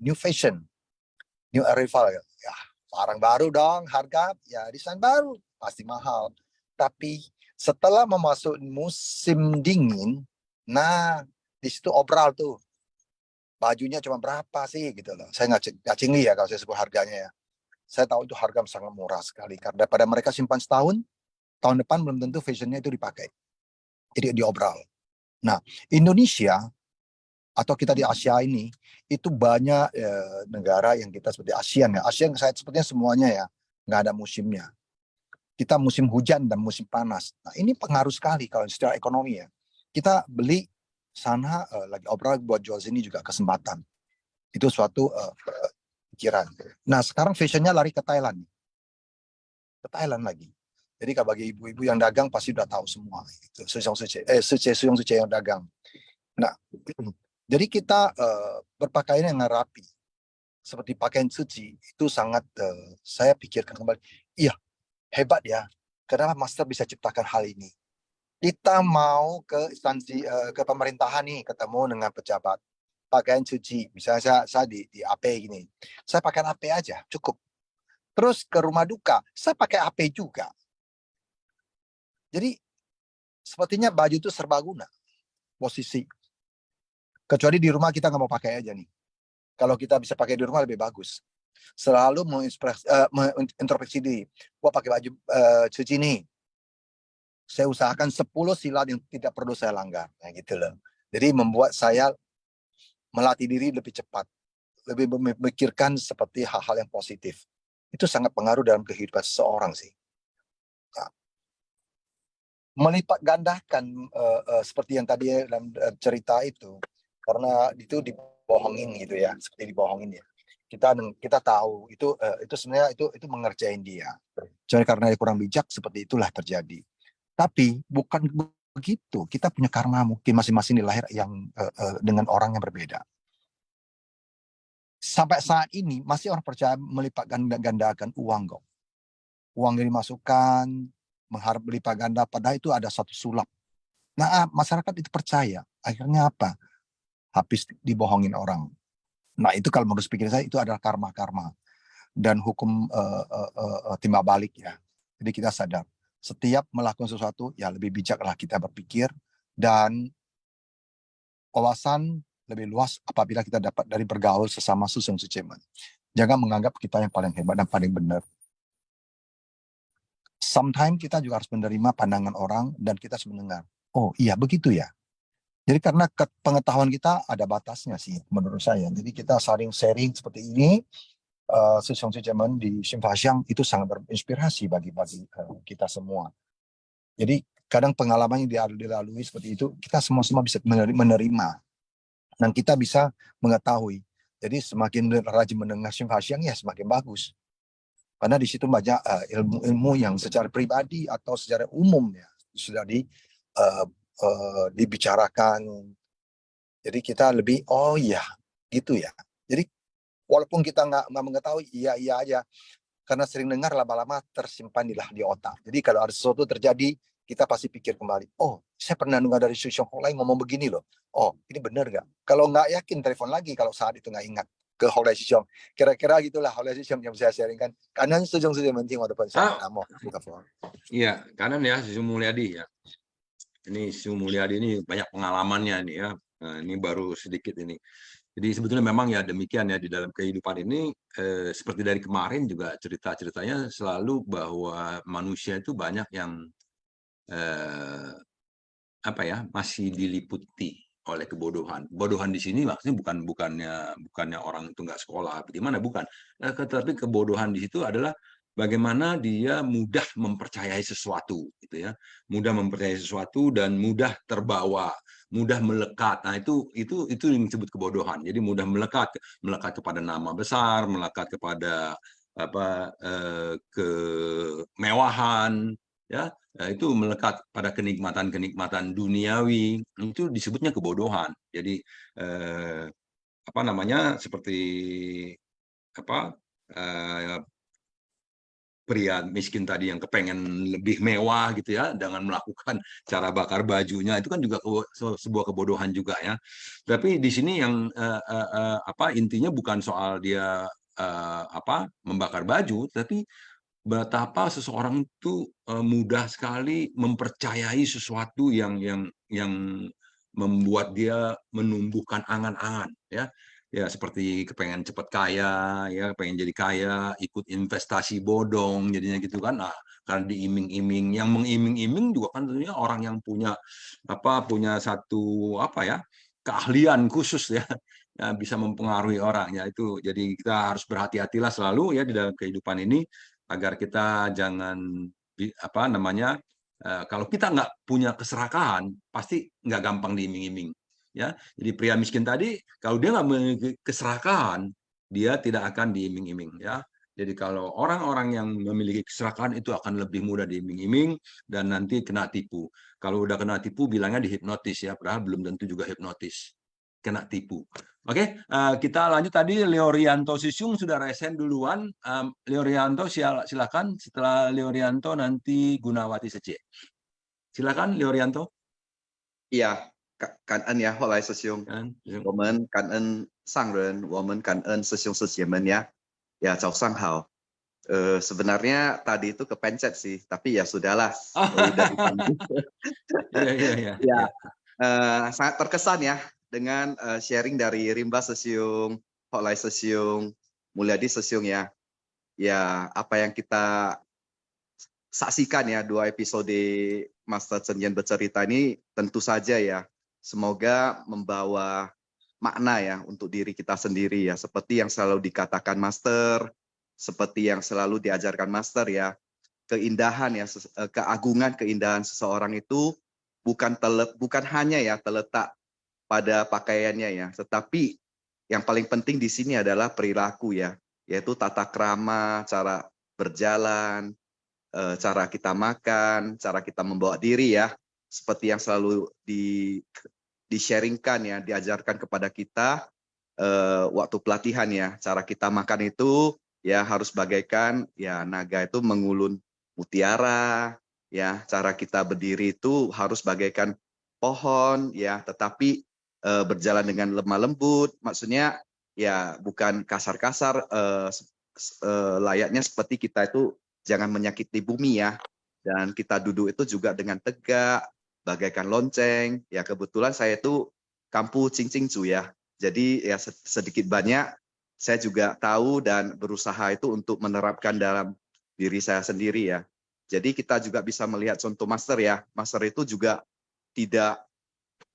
new fashion, new arrival ya, barang baru dong, harga ya desain baru pasti mahal. Tapi setelah memasuki musim dingin, nah di situ obral tuh bajunya cuma berapa sih gitu loh. Saya nggak cingli ya kalau saya sebut harganya ya. Saya tahu itu harga sangat murah sekali karena daripada mereka simpan setahun, tahun depan belum tentu fashionnya itu dipakai. Jadi diobral. Nah Indonesia atau kita di Asia ini itu banyak negara yang kita seperti ASEAN ya. ASEAN saya sepertinya semuanya ya nggak ada musimnya. Kita musim hujan dan musim panas. Nah ini pengaruh sekali kalau secara ekonomi ya. Kita beli sana lagi obral buat jual sini juga kesempatan. Itu suatu pikiran. Nah sekarang fashionnya lari ke Thailand. Ke Thailand lagi. Jadi kalau bagi ibu-ibu yang dagang pasti udah tahu semua. Itu Suyong Suce yang dagang. Nah jadi kita berpakaian yang rapi. Seperti pakaian suci itu sangat saya pikirkan kembali. Iya hebat ya. Kenapa master bisa ciptakan hal ini? Kita mau ke instansi ke pemerintahan nih, ketemu dengan pejabat, pakaian suci, misalnya saya di AP gini, saya pakai AP aja cukup. Terus ke rumah duka, saya pakai AP juga. Jadi sepertinya baju itu serbaguna posisi. Kecuali di rumah kita nggak mau pakai aja nih. Kalau kita bisa pakai di rumah lebih bagus. Selalu mengintrospeksi diri. Gua pakai baju suci nih. Saya usahakan 10 silat yang tidak perlu saya langgar. Nah, gitu loh. Jadi membuat saya melatih diri lebih cepat. Lebih memikirkan seperti hal-hal yang positif. Itu sangat pengaruh dalam kehidupan seseorang sih. Nah, melipat gandakan seperti yang tadi dalam cerita itu. Karena itu dibohongin gitu ya. Seperti dibohongin ya. Kita tahu itu sebenarnya itu mengerjain dia. Cuma karena dia kurang bijak seperti itulah terjadi. Tapi bukan begitu. Kita punya karma mungkin masing-masing di lahir yang dengan orang yang berbeda. Sampai saat ini masih orang percaya melipat gandakan uang kok. Uang yang dimasukkan mengharap melipat ganda, padahal itu ada satu sulap. Nah masyarakat itu percaya. Akhirnya apa? Habis dibohongin orang. Nah itu kalau menurut pikir saya itu adalah karma-karma dan hukum timbal balik ya. Jadi kita sadar setiap melakukan sesuatu ya lebih bijaklah kita berpikir dan wawasan lebih luas apabila kita dapat dari bergaul sesama Suyong Suce. Jangan menganggap kita yang paling hebat dan paling benar. Sometimes kita juga harus menerima pandangan orang dan kita harus mendengar. Oh iya begitu ya. Jadi karena pengetahuan kita ada batasnya sih menurut saya. Jadi kita saling sharing seperti ini. Suyong Suce di Xinfaxiang itu sangat berinspirasi bagi kita semua. Jadi kadang pengalaman yang dilalui seperti itu kita semua bisa menerima dan kita bisa mengetahui. Jadi semakin rajin mendengar Xinfaxiang ya semakin bagus. Karena di situ banyak ilmu-ilmu yang secara pribadi atau secara umum ya sudah dibicarakan. Jadi kita lebih oh iya gitu ya. Jadi walaupun kita nggak mengetahui, iya aja. Karena sering dengar lama-lama tersimpan di otak. Jadi kalau ada sesuatu terjadi, kita pasti pikir kembali, oh saya pernah dengar dari Susyong Holai ngomong begini loh, oh ini benar nggak? Kalau nggak yakin telepon lagi kalau saat itu nggak ingat ke Holai Susyong. Kira-kira gitulah Holai Susyong yang saya sharingkan. Karena Susyong penting walaupun saya nggak mau buka phone. Iya, kanan ya Susyong Mulyadi ya. Ini Susyong Mulyadi ini banyak pengalamannya nih ya. Nah, ini baru sedikit ini. Jadi sebetulnya memang ya demikian ya di dalam kehidupan ini seperti dari kemarin juga cerita-ceritanya selalu bahwa manusia itu banyak yang apa ya masih diliputi oleh kebodohan. Bodohan di sini maksudnya bukannya orang itu nggak sekolah, di mana bukan. Tetapi kebodohan di situ adalah bagaimana dia mudah mempercayai sesuatu, gitu ya, mudah mempercayai sesuatu dan mudah terbawa, mudah melekat. Nah itu yang disebut kebodohan. Jadi mudah melekat kepada nama besar, melekat kepada kemewahan, ya. Itu melekat pada kenikmatan duniawi, itu disebutnya kebodohan. Jadi apa namanya seperti apa pria miskin tadi yang kepengen lebih mewah gitu ya dengan melakukan cara bakar bajunya, itu kan juga sebuah kebodohan juga ya. Tapi di sini yang intinya bukan soal dia membakar baju, tapi betapa seseorang itu mudah sekali mempercayai sesuatu yang membuat dia menumbuhkan angan-angan ya seperti kepengen cepat kaya ya, pengen jadi kaya, ikut investasi bodong jadinya gitu kan. Nah, karena diiming-iming, yang mengiming-iming juga kan tentunya orang yang punya satu keahlian khusus ya, bisa mempengaruhi orang ya. Itu jadi kita harus berhati-hatilah selalu ya di dalam kehidupan ini agar kita jangan kalau kita nggak punya keserakahan pasti nggak gampang diiming-iming ya. Jadi pria miskin tadi kalau dia nggak memiliki keserakahan dia tidak akan diiming-iming ya. Jadi kalau orang-orang yang memiliki keserakahan itu akan lebih mudah diiming-iming dan nanti kena tipu. Kalau udah kena tipu bilangnya dihipnotis ya, padahal belum tentu juga hipnotis, kena tipu. Oke, kita lanjut. Tadi Leorianto Susyong sudah resen duluan. Leorianto silakan. Setelah Leorianto nanti Gunawati Sece. Silakan Leorianto. Iya, 感恩呀，后来师兄，我们感恩上人，我们感恩师兄师姐们ya. Ya, 早上好。Sebenarnya tadi itu kepencet sih, tapi ya sudahlah. Udah dipanggil. Ya, sangat terkesan ya dengan sharing dari Rimba Susyong, Holai Susyong, Mulyadi Susyong ya. Ya, apa yang kita saksikan ya 2 episode Master Cheng Yen bercerita ini tentu saja ya semoga membawa makna ya untuk diri kita sendiri ya, seperti yang selalu dikatakan Master, seperti yang selalu diajarkan Master ya, keindahan ya, keagungan keindahan seseorang itu bukan hanya ya terletak pada pakaiannya ya, tetapi yang paling penting di sini adalah perilaku ya, yaitu tata krama, cara berjalan, cara kita makan, cara kita membawa diri ya, seperti yang selalu di-sharingkan ya, diajarkan kepada kita waktu pelatihan ya, cara kita makan itu ya harus bagaikan ya naga itu mengulun mutiara ya, cara kita berdiri itu harus bagaikan pohon ya, tetapi berjalan dengan lemah lembut, maksudnya ya bukan kasar-kasar, layaknya seperti kita itu jangan menyakiti bumi ya, dan kita duduk itu juga dengan tegak bagaikan lonceng ya. Kebetulan saya itu kampu Cincingcu ya, jadi ya sedikit banyak saya juga tahu dan berusaha itu untuk menerapkan dalam diri saya sendiri ya. Jadi kita juga bisa melihat contoh Master ya, Master itu juga tidak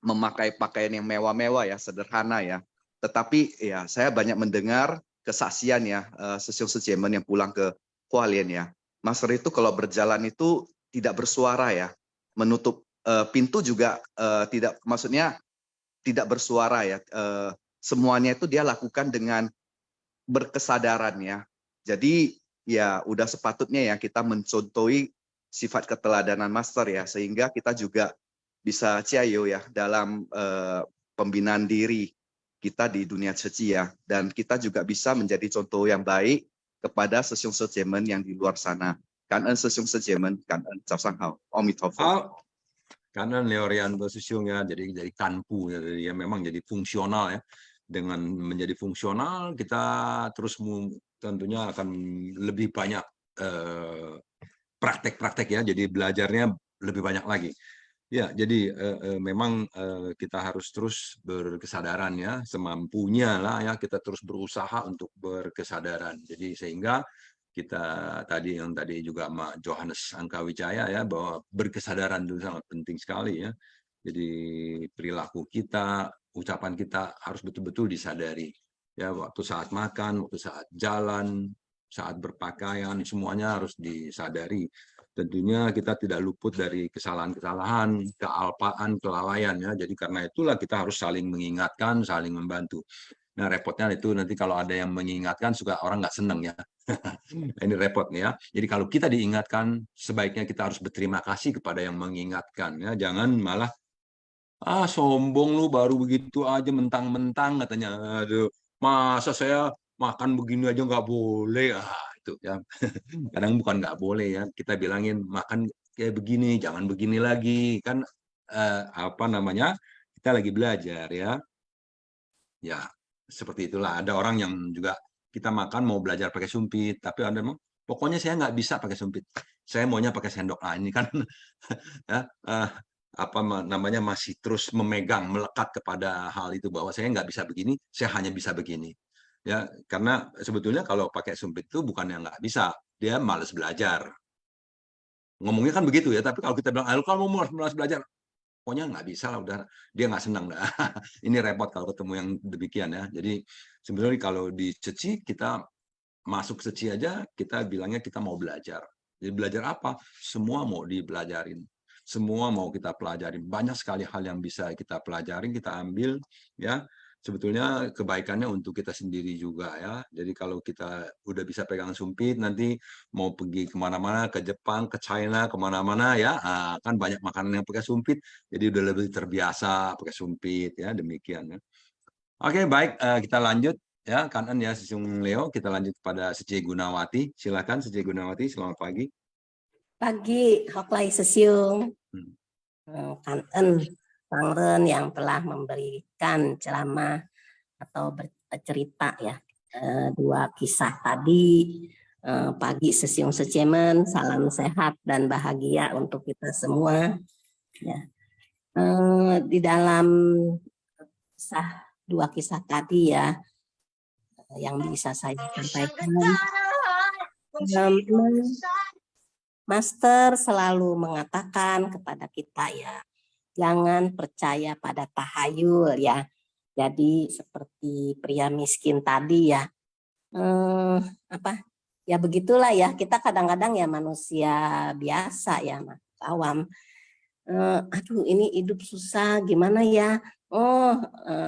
memakai pakaian yang mewah-mewah ya, sederhana ya, tetapi ya saya banyak mendengar kesaksian ya Susyong Sujemen yang pulang ke Hualien ya, Master itu kalau berjalan itu tidak bersuara ya, menutup pintu juga tidak, maksudnya tidak bersuara ya, semuanya itu dia lakukan dengan berkesadaran ya. Jadi ya udah sepatutnya ya kita mencontohi sifat keteladanan Master ya, sehingga kita juga bisa ciayo ya dalam pembinaan diri kita di dunia ceci ya, dan kita juga bisa menjadi contoh yang baik kepada Susyong Sujemen yang di luar sana. 感恩师兄师姐们，感恩早上好，阿弥陀佛。 好, karena Leorianto Sisiung ya, jadi kanpu ya, memang jadi fungsional ya. Dengan menjadi fungsional kita terus tentunya akan lebih banyak praktek-praktek ya, jadi belajarnya lebih banyak lagi. Ya, jadi memang kita harus terus berkesadaran ya, semampunya lah ya, kita terus berusaha untuk berkesadaran. Jadi sehingga kita tadi juga Mak Johannes Angkawijaya ya, bahwa berkesadaran itu sangat penting sekali ya. Jadi perilaku kita, ucapan kita harus betul-betul disadari. Ya, waktu saat makan, waktu saat jalan, saat berpakaian, semuanya harus disadari. Tentunya kita tidak luput dari kesalahan-kesalahan, kealpaan, kelalaian ya. Jadi karena itulah kita harus saling mengingatkan, saling membantu. Nah, repotnya itu nanti kalau ada yang mengingatkan suka orang nggak seneng ya. Ini repot nih ya. Jadi kalau kita diingatkan, sebaiknya kita harus berterima kasih kepada yang mengingatkan ya. Jangan malah sombong lu baru begitu aja mentang-mentang katanya. Aduh, masa saya makan begini aja nggak boleh. Itu ya. Kadang bukan nggak boleh ya. Kita bilangin makan kayak begini, jangan begini lagi. Kan apa namanya? Kita lagi belajar ya. Ya, seperti itulah. Ada orang yang juga kita makan mau belajar pakai sumpit, tapi ada memang pokoknya saya nggak bisa pakai sumpit. Saya maunya pakai sendok. Ini kan ya, apa namanya masih terus memegang, melekat kepada hal itu bahwa saya nggak bisa begini, saya hanya bisa begini. Ya, karena sebetulnya kalau pakai sumpit itu bukan yang nggak bisa, dia malas belajar. Ngomongnya kan begitu ya, tapi kalau kita bilang, kalau mau malas belajar, pokoknya nggak bisa lah, udah dia nggak senang dah. Ini repot kalau ketemu yang demikian ya. Jadi sebenarnya kalau di ceci kita masuk ceci aja kita bilangnya kita mau belajar. Jadi belajar apa? Semua mau dipelajarin. Semua mau kita pelajarin. Banyak sekali hal yang bisa kita pelajarin, kita ambil ya. Sebetulnya kebaikannya untuk kita sendiri juga ya. Jadi kalau kita udah bisa pegang sumpit, nanti mau pergi kemana-mana, ke Jepang, ke China, kemana-mana ya, kan banyak makanan yang pakai sumpit, jadi udah lebih terbiasa pakai sumpit ya, demikian ya. Oke, baik, kita lanjut ya, kanan ya Sisiung Leo, kita lanjut kepada Sece Gunawati. Silakan Sece Gunawati, selamat pagi. Pagi, Hoklai Sisiung. Kanen Sangren yang telah memberikan ceramah atau bercerita ya, 2 kisah tadi. Pagi Sisiung Secemen, salam sehat dan bahagia untuk kita semua. Ya. Di dalam 2 kisah tadi ya, yang bisa saya sampaikan, Master selalu mengatakan kepada kita ya, jangan percaya pada tahayul ya. Jadi seperti pria miskin tadi ya, ya begitulah ya, kita kadang-kadang ya manusia biasa ya, awam. Aduh ini hidup susah gimana ya,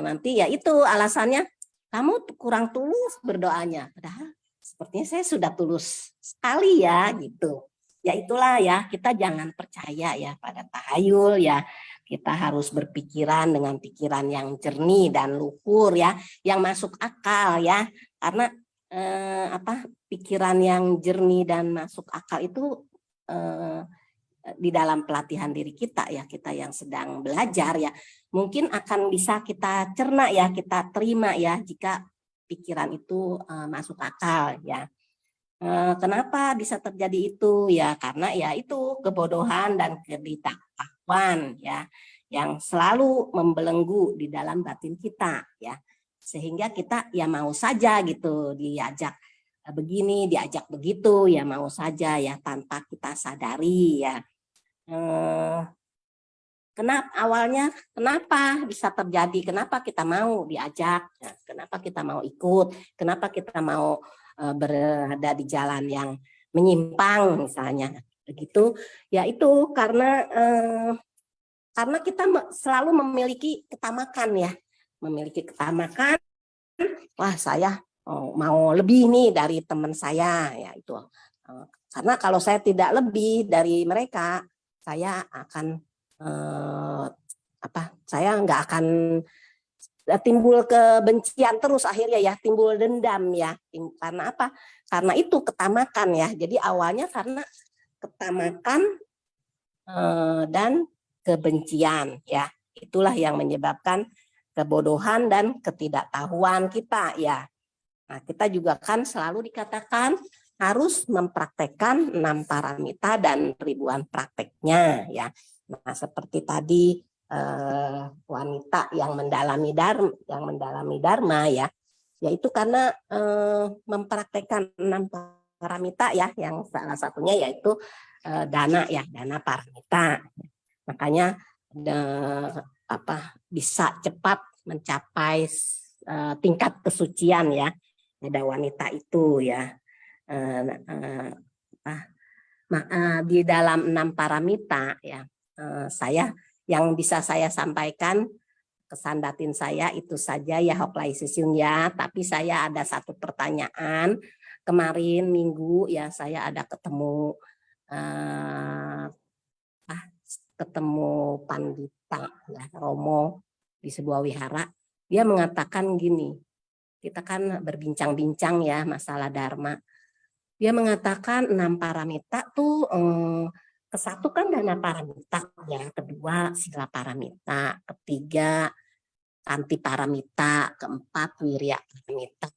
nanti ya itu alasannya kamu kurang tulus berdoanya, padahal sepertinya saya sudah tulus sekali ya gitu. Ya itulah ya, kita jangan percaya ya pada tahayul ya. Kita harus berpikiran dengan pikiran yang jernih dan luhur ya, yang masuk akal ya. Karena pikiran yang jernih dan masuk akal itu di dalam pelatihan diri kita ya, kita yang sedang belajar ya, mungkin akan bisa kita cerna ya, kita terima ya jika pikiran itu masuk akal ya. Kenapa bisa terjadi itu ya, karena ya itu kebodohan dan ketidaktahuan ya yang selalu membelenggu di dalam batin kita ya, sehingga kita ya mau saja gitu diajak begini, diajak begitu ya mau saja ya tanpa kita sadari ya. Kenapa bisa terjadi, kenapa kita mau diajak, kenapa kita mau ikut, kenapa kita mau berada di jalan yang menyimpang misalnya begitu ya, itu karena kita selalu memiliki ketamakan ya, wah saya mau lebih nih dari teman saya ya, itu karena kalau saya tidak lebih dari mereka, saya akan saya nggak akan timbul kebencian terus, akhirnya ya timbul dendam ya. Karena apa? Karena itu ketamakan ya. Jadi awalnya karena ketamakan dan kebencian, ya. Itulah yang menyebabkan kebodohan dan ketidaktahuan kita, ya. Nah, kita juga kan selalu dikatakan harus mempraktekkan 6 paramita dan ribuan prakteknya, ya. Nah, seperti tadi wanita yang mendalami dharma, ya, yaitu karena mempraktekkan 6 paramita, ya, yang salah satunya yaitu dana, ya, dana paramita. Makanya bisa cepat mencapai tingkat kesucian, ya, ada wanita itu, ya. Di dalam 6 paramita, ya, yang bisa saya sampaikan kesan batin saya itu saja, ya, Hoklai Sisyung, ya. Tapi saya ada satu pertanyaan. Kemarin minggu, ya, saya ada ketemu pandita, ya, Romo di sebuah wihara. Dia mengatakan gini, kita kan berbincang-bincang, ya, masalah dharma. Dia mengatakan 6 paramita tuh ke-1 kan dana paramita, ya, kedua sila paramita, ketiga kanti paramita, ke-4 wirya paramita,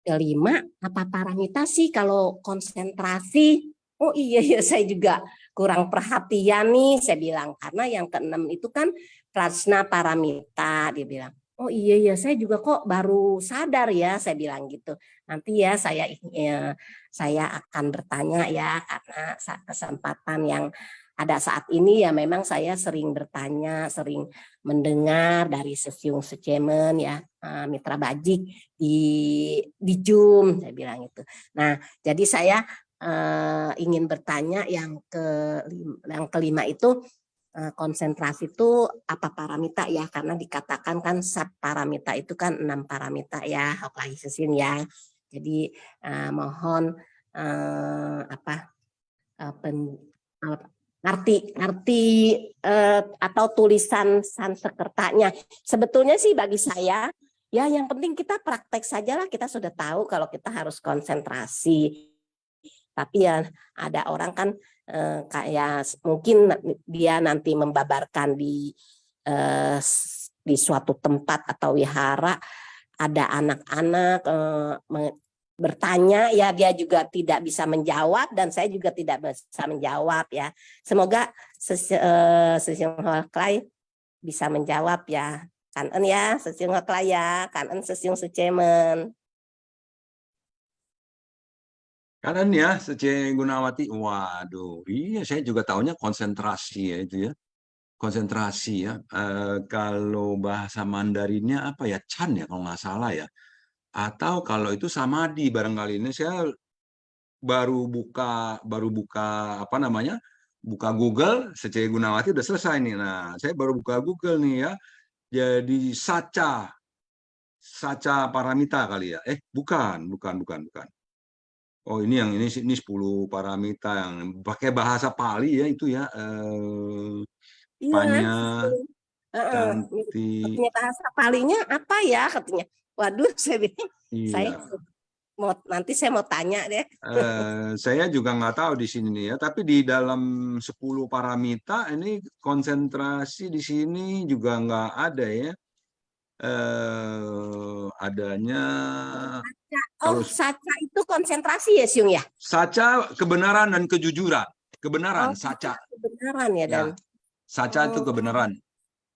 ke-5 apa paramita sih kalau konsentrasi? Oh iya, saya juga kurang perhatian nih, saya bilang, karena yang ke-6 itu kan prajna paramita, dia bilang. Oh iya, saya juga kok baru sadar, ya, saya bilang gitu. Nanti, ya, saya akan bertanya, ya, karena kesempatan yang ada saat ini, ya, memang saya sering bertanya, sering mendengar dari Sisyung Sucemen, ya, Mitra Bajik di Zoom, saya bilang itu. Nah, jadi saya ingin bertanya yang kelima itu, konsentrasi itu apa paramita, ya, karena dikatakan kan sat paramita itu kan 6 paramita, ya, Hoklai Sisyung, ya. Jadi mohon ngerti atau tulisan Sanskertanya. Sebetulnya sih bagi saya, ya, yang penting kita praktek sajalah, kita sudah tahu kalau kita harus konsentrasi. Tapi, ya, ada orang kan kayak mungkin dia nanti membabarkan di suatu tempat atau wihara, ada anak-anak bertanya, ya, dia juga tidak bisa menjawab dan saya juga tidak bisa menjawab, ya. Semoga Sisyung Hoklai bisa menjawab, ya. Kanen, ya, Sisyung Hoklai, ya, kanen Sisyung Sucemen. Kanan, ya, Sece Gunawati. Waduh, iya, saya juga tahunya konsentrasi, ya, itu, ya. Konsentrasi, ya. Kalau bahasa Mandarinnya apa, ya, Chan, ya, kalau nggak salah, ya. Atau kalau itu samadhi barangkali. Ini saya baru buka apa namanya, buka Google, Sece Gunawati udah selesai nih. Nah, saya baru buka Google nih, ya. Jadi saca paramita kali, ya. Bukan. Oh, ini 10 paramita yang pakai bahasa Pali, ya, itu, ya. Panya, Cantik. Bahasa Palinya apa, ya, katanya. Waduh, saya bilang, Iya. nanti saya mau tanya deh. Saya juga nggak tahu di sini nih, ya, tapi di dalam 10 paramita ini konsentrasi di sini juga nggak ada, ya. Adanya kalau saca itu konsentrasi, ya, Siung, ya. Saca kebenaran dan kejujuran. Kebenaran, saca. Kebenaran, ya, dan saca itu kebenaran,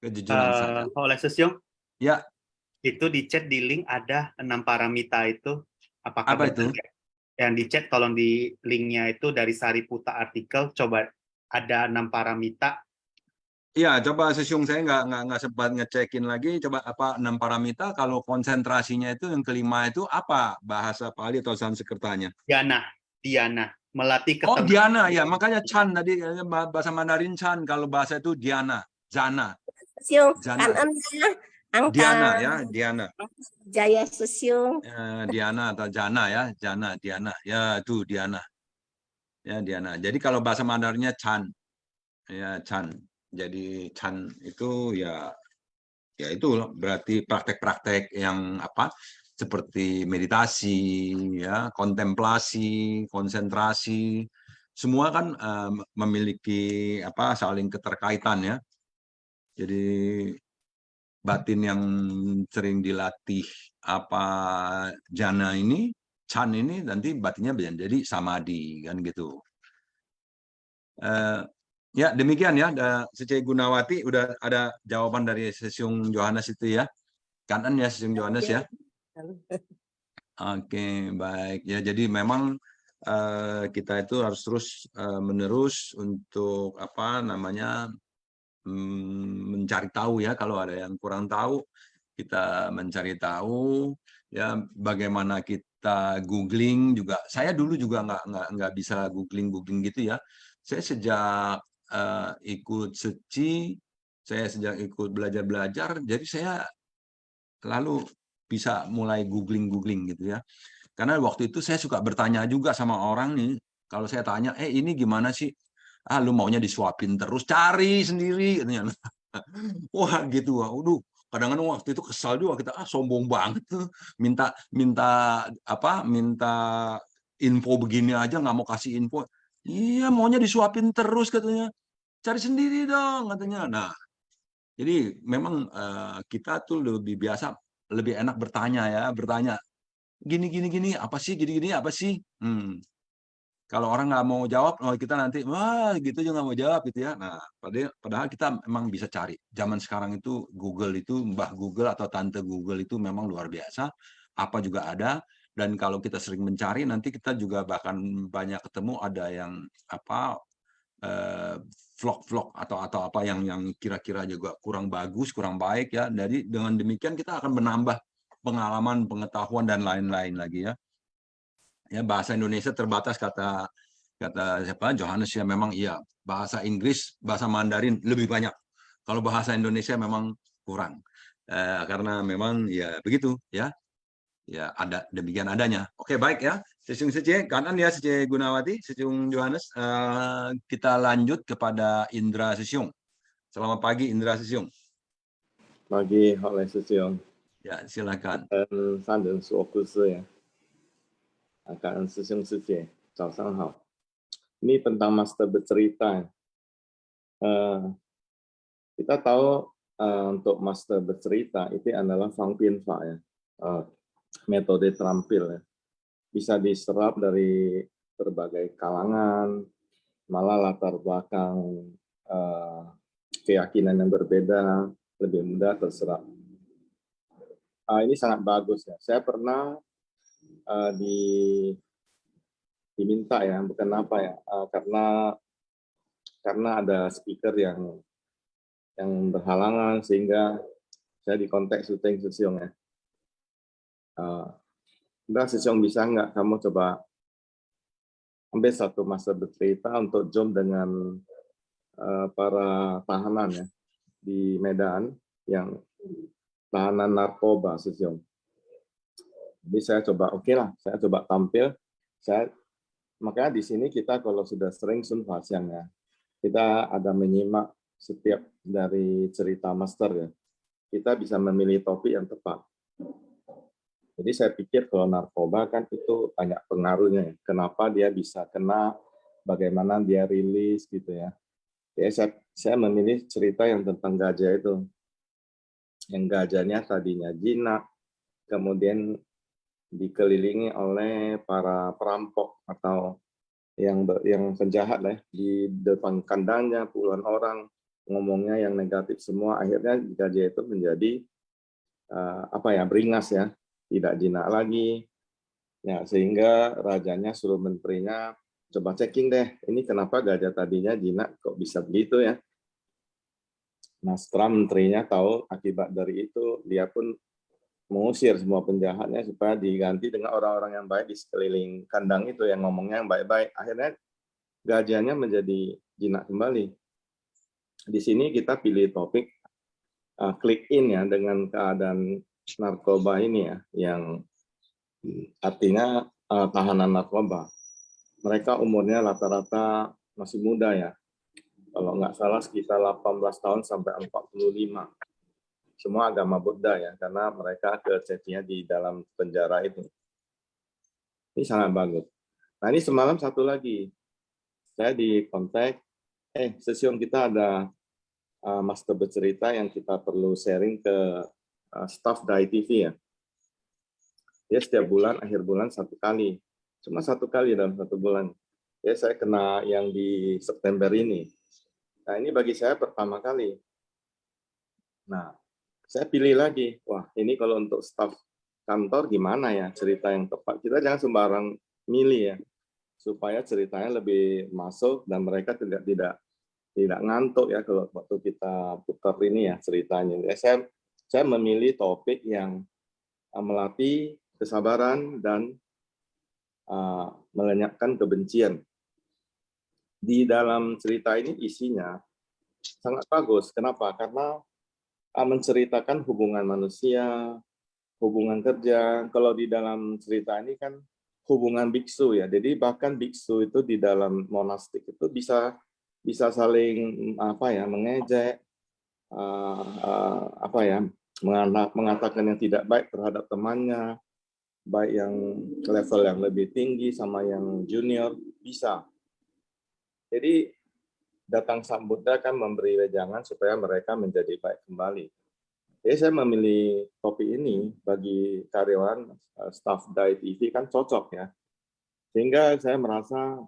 kejujuran saca. Oleh Sisyung, ya, itu di chat di link ada 6 paramita itu. Apakah apa itu? Yang di chat, tolong di linknya itu dari Sariputta artikel, coba ada 6 paramita. Iya, coba Sisyung, saya nggak sempat ngecekin lagi. Coba apa 6 paramita? Kalau konsentrasinya itu yang kelima itu apa bahasa Pali atau Sanskertanya? Dhyana, melatih ketemu. Oh, dhyana, ya, makanya Chan tadi bahasa Mandarin Chan. Kalau bahasa itu dhyana, jana. Sisyung, dhyana, ya, dhyana. Jaya Sisyung. Dhyana atau jana, ya, jana, dhyana, ya, itu dhyana. Ya, dhyana. Jadi kalau bahasa Mandarinnya Chan, ya, Chan. Jadi Chan itu, ya itu berarti praktek-praktek yang apa, seperti meditasi, ya, kontemplasi, konsentrasi, semua kan memiliki apa saling keterkaitan ya. Jadi batin yang sering dilatih apa jana ini, chan ini nanti batinnya jadi samadhi kan gitu. Ya demikian ya, Sece Gunawati udah ada jawaban dari Sesiung Johannes itu ya, kanan ya Sesiung Johannes ya. Oke, baik ya. Jadi memang kita itu harus terus menerus untuk apa namanya mencari tahu ya. Kalau ada yang kurang tahu, kita mencari tahu ya. Bagaimana kita googling juga. Saya dulu juga nggak bisa googling gitu ya. Saya sejak ikut Seci, saya sejak ikut belajar, jadi saya lalu bisa mulai googling gitu ya. Karena waktu itu saya suka bertanya juga sama orang nih, kalau saya tanya, ini gimana sih? Ah, lu maunya disuapin terus, cari sendiri katanya. Wah gitu, waduh. Kadang-kadang waktu itu kesal juga kita, sombong banget tuh, minta info begini aja nggak mau kasih info. Iya, maunya disuapin terus katanya. Cari sendiri dong katanya. Nah, jadi memang kita tuh lebih enak bertanya ya, gini apa sih, gini apa sih. Kalau orang nggak mau jawab, kita nanti wah gitu aja nggak mau jawab gitu ya. Nah, padahal kita memang bisa cari. Zaman sekarang itu Google itu, Mbah Google atau Tante Google itu memang luar biasa. Apa juga ada. Dan kalau kita sering mencari, nanti kita juga bahkan banyak ketemu ada yang vlog atau apa yang kira-kira juga kurang bagus, kurang baik ya. Jadi dengan demikian kita akan menambah pengalaman, pengetahuan dan lain-lain lagi ya. Ya bahasa Indonesia terbatas kata siapa Johannes ya, memang iya. Bahasa Inggris, bahasa Mandarin lebih banyak. Kalau bahasa Indonesia memang kurang. Karena memang ya begitu ya. Ya ada demikian adanya. Oke, baik ya. Sesiung Sece kanan ya, Sece Gunawati, Sesiung Johannes. Kita lanjut kepada Indra Sesiung. Selamat pagi Indra Sesiung. Pagi, oleh Sesiung. Ya, silakan. 三人说故事ya. 感恩师兄师姐，早上好。Ini tentang master bercerita. Kita tahu untuk master bercerita itu adalah Fang Pian Fa ya. Metode terampil ya. Bisa diserap dari berbagai kalangan, malah latar belakang keyakinan yang berbeda, lebih mudah terserap. Ini sangat bagus ya. Saya pernah diminta ya, bukan apa ya, karena ada speaker yang berhalangan sehingga saya dikontak syuting Sesiung ya. Udah Sesiung bisa nggak kamu coba ambil satu masa bercerita untuk jom dengan para tahanan ya di Medan yang tahanan narkoba Sesiung. Jadi saya coba lah, saya coba tampil. Makanya di sini kita kalau sudah sering Sun Faxiang ya, kita ada menyimak setiap dari cerita master ya. Kita bisa memilih topik yang tepat. Jadi saya pikir kalau narkoba kan itu banyak pengaruhnya. Kenapa dia bisa kena, bagaimana dia rilis gitu ya. Jadi saya memilih cerita yang tentang gajah itu. Yang gajahnya tadinya jinak, kemudian dikelilingi oleh para perampok atau yang penjahat lah, di depan kandangnya puluhan orang ngomongnya yang negatif semua. Akhirnya gajah itu menjadi beringas ya, tidak jinak lagi ya, sehingga rajanya suruh menterinya coba checking deh, ini kenapa gajah tadinya jinak kok bisa begitu ya. Nah setelah menterinya tahu akibat dari itu, dia pun mengusir semua penjahatnya supaya diganti dengan orang-orang yang baik di sekeliling kandang itu yang ngomongnya yang baik-baik. Akhirnya gajahnya menjadi jinak kembali. Di sini kita pilih topik click in ya, dengan keadaan narkoba ini ya, yang artinya tahanan narkoba. Mereka umurnya rata-rata masih muda ya. Kalau nggak salah sekitar 18 tahun sampai 45. Semua agama Buddha ya, karena mereka kecetinya di dalam penjara itu. Ini sangat bagus. Nah ini semalam satu lagi. saya di kontak, sesium kita ada master bercerita yang kita perlu sharing ke staff Dai TV ya. Dia setiap bulan, akhir bulan 1 kali. Cuma 1 kali dalam 1 bulan. Ya, saya kena yang di September ini. Nah, ini bagi saya pertama kali. Nah, saya pilih lagi. Wah, ini kalau untuk staff kantor gimana ya cerita yang tepat. Kita jangan sembarang milih ya. Supaya ceritanya lebih masuk dan mereka tidak ngantuk ya kalau waktu kita putar ini ya ceritanya. Saya memilih topik yang melatih kesabaran dan melenyapkan kebencian. Di dalam cerita ini isinya sangat bagus. Kenapa? Karena menceritakan hubungan manusia, hubungan kerja. Kalau di dalam cerita ini kan hubungan biksu ya. Jadi bahkan biksu itu di dalam monastik itu bisa saling mengejek, mengatakan yang tidak baik terhadap temannya, baik yang level yang lebih tinggi sama yang junior, bisa. Jadi datang Sang Buddha kan memberi wejangan supaya mereka menjadi baik kembali. Jadi saya memilih topik ini bagi karyawan staff Dai TV kan cocok ya. Sehingga saya merasa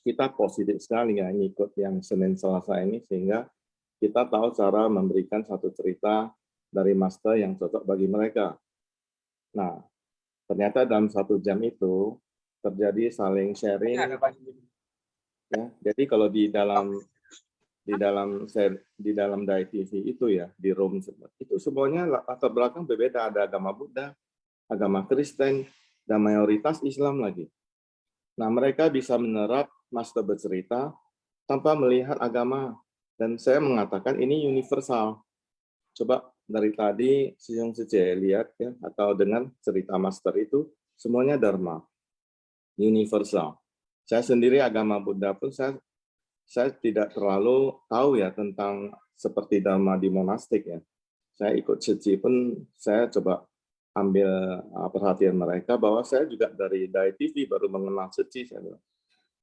kita positif sekali ya ngikut yang Senin Selasa ini, sehingga kita tahu cara memberikan satu cerita dari master yang cocok bagi mereka. Nah, ternyata dalam 1 jam itu terjadi saling sharing. Ya, jadi kalau di dalam Dai TV itu ya, di room itu semuanya latar belakang berbeda. Ada agama Buddha, agama Kristen, dan mayoritas Islam lagi. Nah, mereka bisa menyerap master bercerita tanpa melihat agama. Dan saya mengatakan ini universal. Coba dari tadi Siyong Sece lihat ya, atau dengan cerita master itu, semuanya dharma. Universal. Saya sendiri agama Buddha pun saya tidak terlalu tahu ya tentang seperti dharma di monastik ya. Saya ikut Seci pun saya coba ambil perhatian mereka bahwa saya juga dari Dai TV baru mengenal Seci.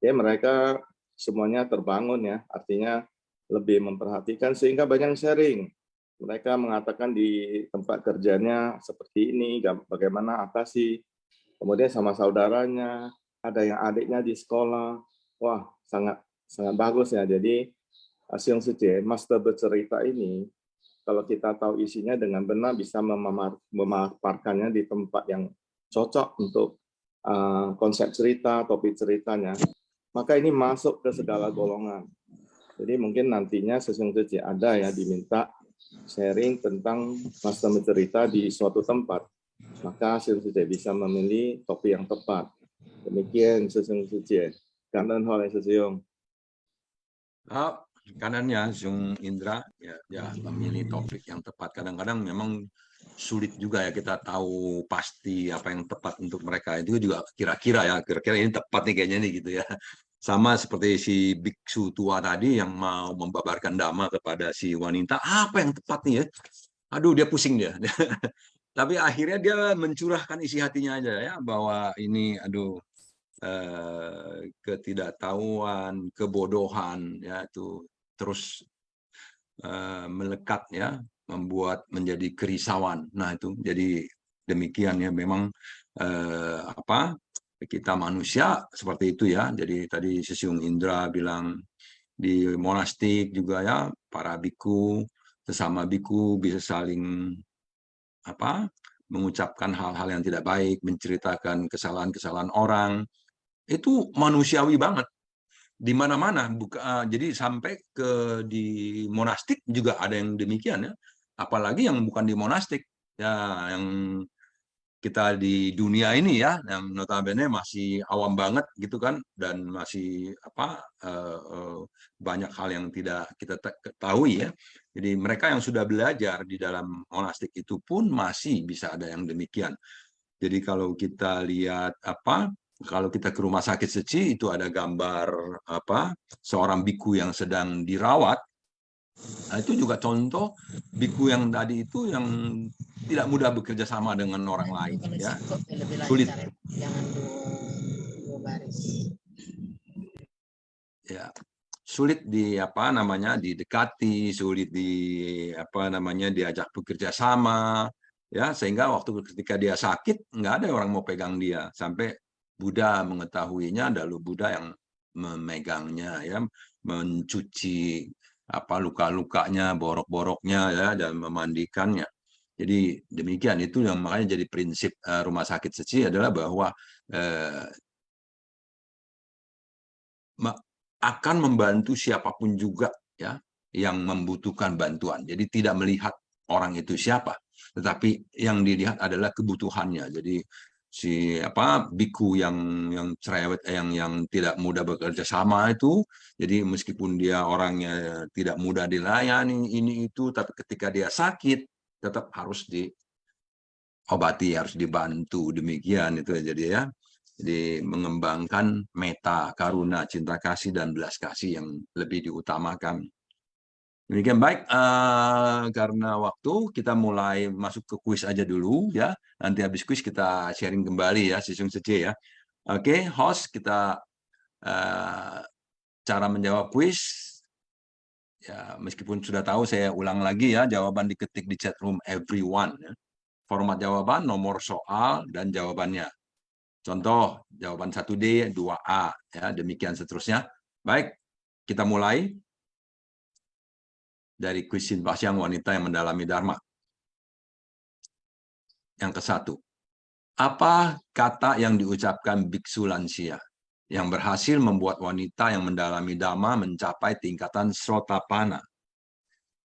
Ya, mereka semuanya terbangun ya, artinya lebih memperhatikan sehingga banyak sharing. Mereka mengatakan di tempat kerjanya seperti ini, bagaimana atasi, kemudian sama saudaranya, ada yang adiknya di sekolah. Wah, sangat bagus ya. Jadi Siyong Sece, master bercerita ini, kalau kita tahu isinya dengan benar bisa memaparkannya di tempat yang cocok untuk konsep cerita, topik ceritanya, maka ini masuk ke segala golongan. Jadi mungkin nantinya Siyong Sece ada ya diminta sharing tentang master bercerita di suatu tempat, maka Siyong Sece bisa memilih topik yang tepat. Demikian Siyong Sece. Kanan oleh Siyong. Kanannya Siyong Indra ya memilih topik yang tepat. Kadang-kadang memang sulit juga ya kita tahu pasti apa yang tepat untuk mereka. Itu juga kira-kira ini tepat nih kayaknya nih gitu ya. Sama seperti si biksu tua tadi yang mau membabarkan dhamma kepada si wanita, apa yang tepat nih ya? Aduh, dia pusing dia. Tapi akhirnya dia mencurahkan isi hatinya aja ya, bahwa ini ketidaktahuan, kebodohan ya itu terus melekat ya, membuat menjadi kerisauan. Nah, itu jadi demikian ya, memang kita manusia seperti itu ya. Jadi tadi Siyong Indra bilang di monastik juga ya, para biku, sesama biku bisa saling mengucapkan hal-hal yang tidak baik, menceritakan kesalahan-kesalahan orang. Itu manusiawi banget di mana-mana. Jadi sampai di monastik juga ada yang demikian ya, apalagi yang bukan di monastik ya, yang kita di dunia ini ya, yang notabene masih awam banget gitu kan, dan masih banyak hal yang tidak kita ketahui ya. Jadi mereka yang sudah belajar di dalam monastik itu pun masih bisa ada yang demikian. Jadi kalau kita lihat kalau kita ke rumah sakit Seci itu ada gambar seorang biku yang sedang dirawat. Nah, itu juga contoh biku yang tadi itu yang tidak mudah bekerja sama dengan orang lain ya. Sulit. Jangan dua baris. ya sulit didekati, sulit diajak bekerja sama, ya, sehingga waktu ketika dia sakit nggak ada orang mau pegang dia, sampai Buddha mengetahuinya, lalu Buddha yang memegangnya, ya, mencuci luka-lukanya, borok-boroknya, ya, dan memandikannya. Jadi demikian, itu yang makanya jadi prinsip rumah sakit suci adalah bahwa akan membantu siapapun juga, ya, yang membutuhkan bantuan. Jadi tidak melihat orang itu siapa, tetapi yang dilihat adalah kebutuhannya. Jadi si biku yang cerewet, yang tidak mudah bekerja sama itu, jadi meskipun dia orangnya tidak mudah dilayani ini itu, tapi ketika dia sakit tetap harus diobati, harus dibantu, demikian itu. Jadi ya, jadi mengembangkan meta, karuna, cinta kasih, dan belas kasih yang lebih diutamakan. Demikian, baik, karena waktu kita mulai masuk ke kuis aja dulu, ya. Nanti habis kuis kita sharing kembali, ya, session C, ya. Oke, host, kita cara menjawab kuis, ya, meskipun sudah tahu, saya ulang lagi, ya, jawaban diketik di chat room everyone, ya. Format jawaban, nomor soal, dan jawabannya. Contoh, jawaban 1D, 2A, ya, demikian seterusnya. Baik, kita mulai dari kuis Sinpasyang wanita yang mendalami Dharma. Yang ke-1. Apa kata yang diucapkan biksu lansia yang berhasil membuat wanita yang mendalami Dhamma mencapai tingkatan Srotapana?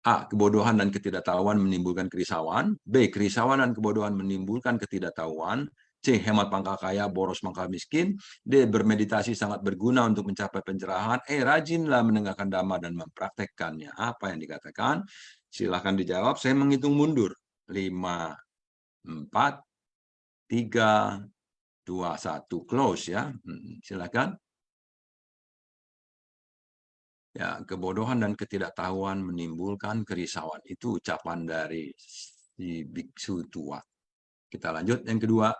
A. Kebodohan dan ketidaktahuan menimbulkan kerisauan. B. Kerisauan dan kebodohan menimbulkan ketidaktahuan. C. Hemat pangkal kaya, boros pangkal miskin. D. Bermeditasi sangat berguna untuk mencapai pencerahan. E. Rajinlah mendengarkan Dhamma dan mempraktekkannya. Apa yang dikatakan? Silahkan dijawab. Saya menghitung mundur. 5, 4, 3, 2, 1. Close, ya. Silakan. Ya, kebodohan dan ketidaktahuan menimbulkan kerisauan. Itu ucapan dari si biksu tua. Kita lanjut yang kedua.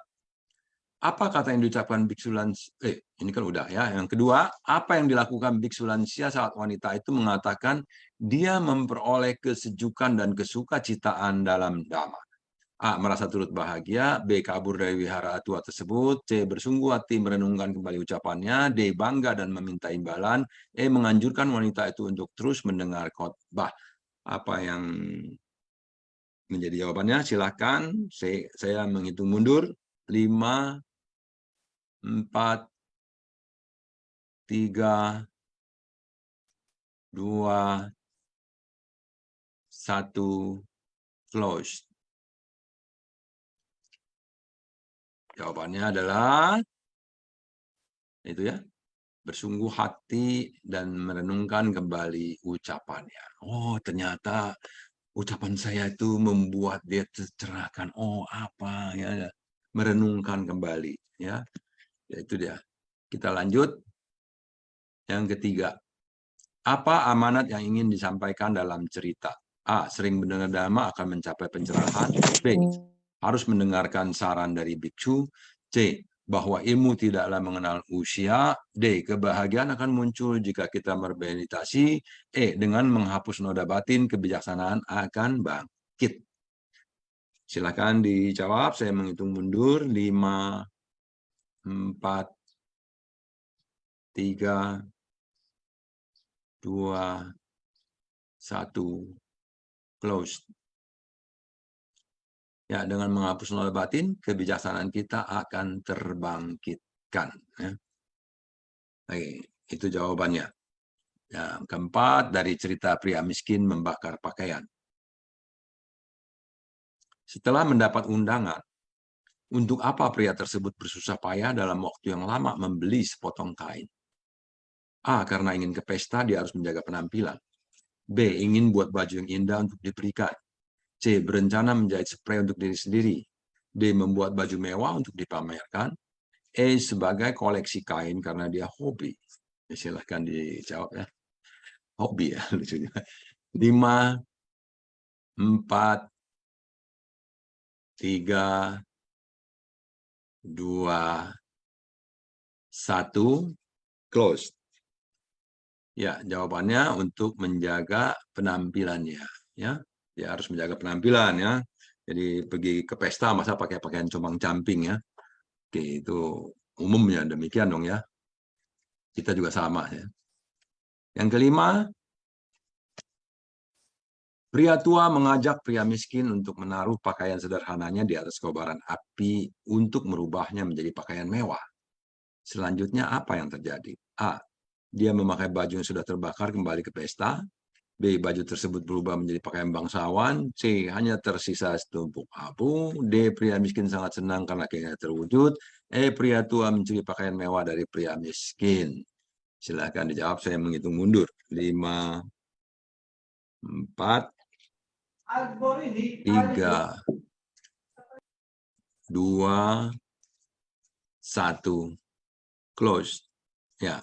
Apa kata yang diucapkan biksu lansia? Ini kan udah, ya. Yang kedua, apa yang dilakukan biksu lansia saat wanita itu mengatakan dia memperoleh kesejukan dan kesukacitaan dalam Dhamma? A. Merasa turut bahagia. B. Kabur dari wihara tua tersebut. C. Bersungguh hati merenungkan kembali ucapannya. D. Bangga dan meminta imbalan. E. Menganjurkan wanita itu untuk terus mendengar khotbah. Apa yang menjadi jawabannya? Silakan. Saya menghitung mundur. 5, 4, 3, 2, 1. Close. Jawabannya adalah itu, ya, bersungguh hati dan merenungkan kembali ucapannya. Oh, ternyata ucapan saya itu membuat dia tercerahkan. Oh, apa, ya, merenungkan kembali, ya. Itu dia. Kita lanjut. Yang ketiga. Apa amanat yang ingin disampaikan dalam cerita? A. Sering mendengar Dhamma akan mencapai pencerahan. B. Harus mendengarkan saran dari biksu. C. Bahwa ilmu tidaklah mengenal usia. D. Kebahagiaan akan muncul jika kita bermeditasi. E. Dengan menghapus noda batin, kebijaksanaan akan bangkit. Silakan dijawab. Saya menghitung mundur. 5, 4, 3, 2, 1. Close. Ya, dengan menghapus noda batin, kebijaksanaan kita akan terbangkitkan. Ya. Oke, itu jawabannya. Yang keempat, dari cerita pria miskin membakar pakaian. Setelah mendapat undangan, untuk apa pria tersebut bersusah payah dalam waktu yang lama membeli sepotong kain? A. Karena ingin ke pesta, dia harus menjaga penampilan. B. Ingin buat baju yang indah untuk diberikan. C. Berencana menjahit spray untuk diri sendiri. D. Membuat baju mewah untuk dipamerkan. E. Sebagai koleksi kain karena dia hobi. Ya, silahkan dijawab, ya. Hobi, ya, lucunya. 5, 4, 3, 2, 1. Close. Ya, jawabannya untuk menjaga penampilannya. Ya, dia harus menjaga penampilan ya. Jadi pergi ke pesta masa pakai pakaian compang-camping ya. Oke, itu umumnya demikian dong ya. Kita juga sama ya. Yang kelima, pria tua mengajak pria miskin untuk menaruh pakaian sederhananya di atas kobaran api untuk merubahnya menjadi pakaian mewah. Selanjutnya apa yang terjadi? A. Dia memakai baju yang sudah terbakar kembali ke pesta. B. Baju tersebut berubah menjadi pakaian bangsawan. C. Hanya tersisa setumpuk abu. D. Pria miskin sangat senang karena keinginannya terwujud. E. Pria tua mencuri pakaian mewah dari pria miskin. Silakan dijawab, saya menghitung mundur. 5, 4, 3, 2, 1, close. Ya,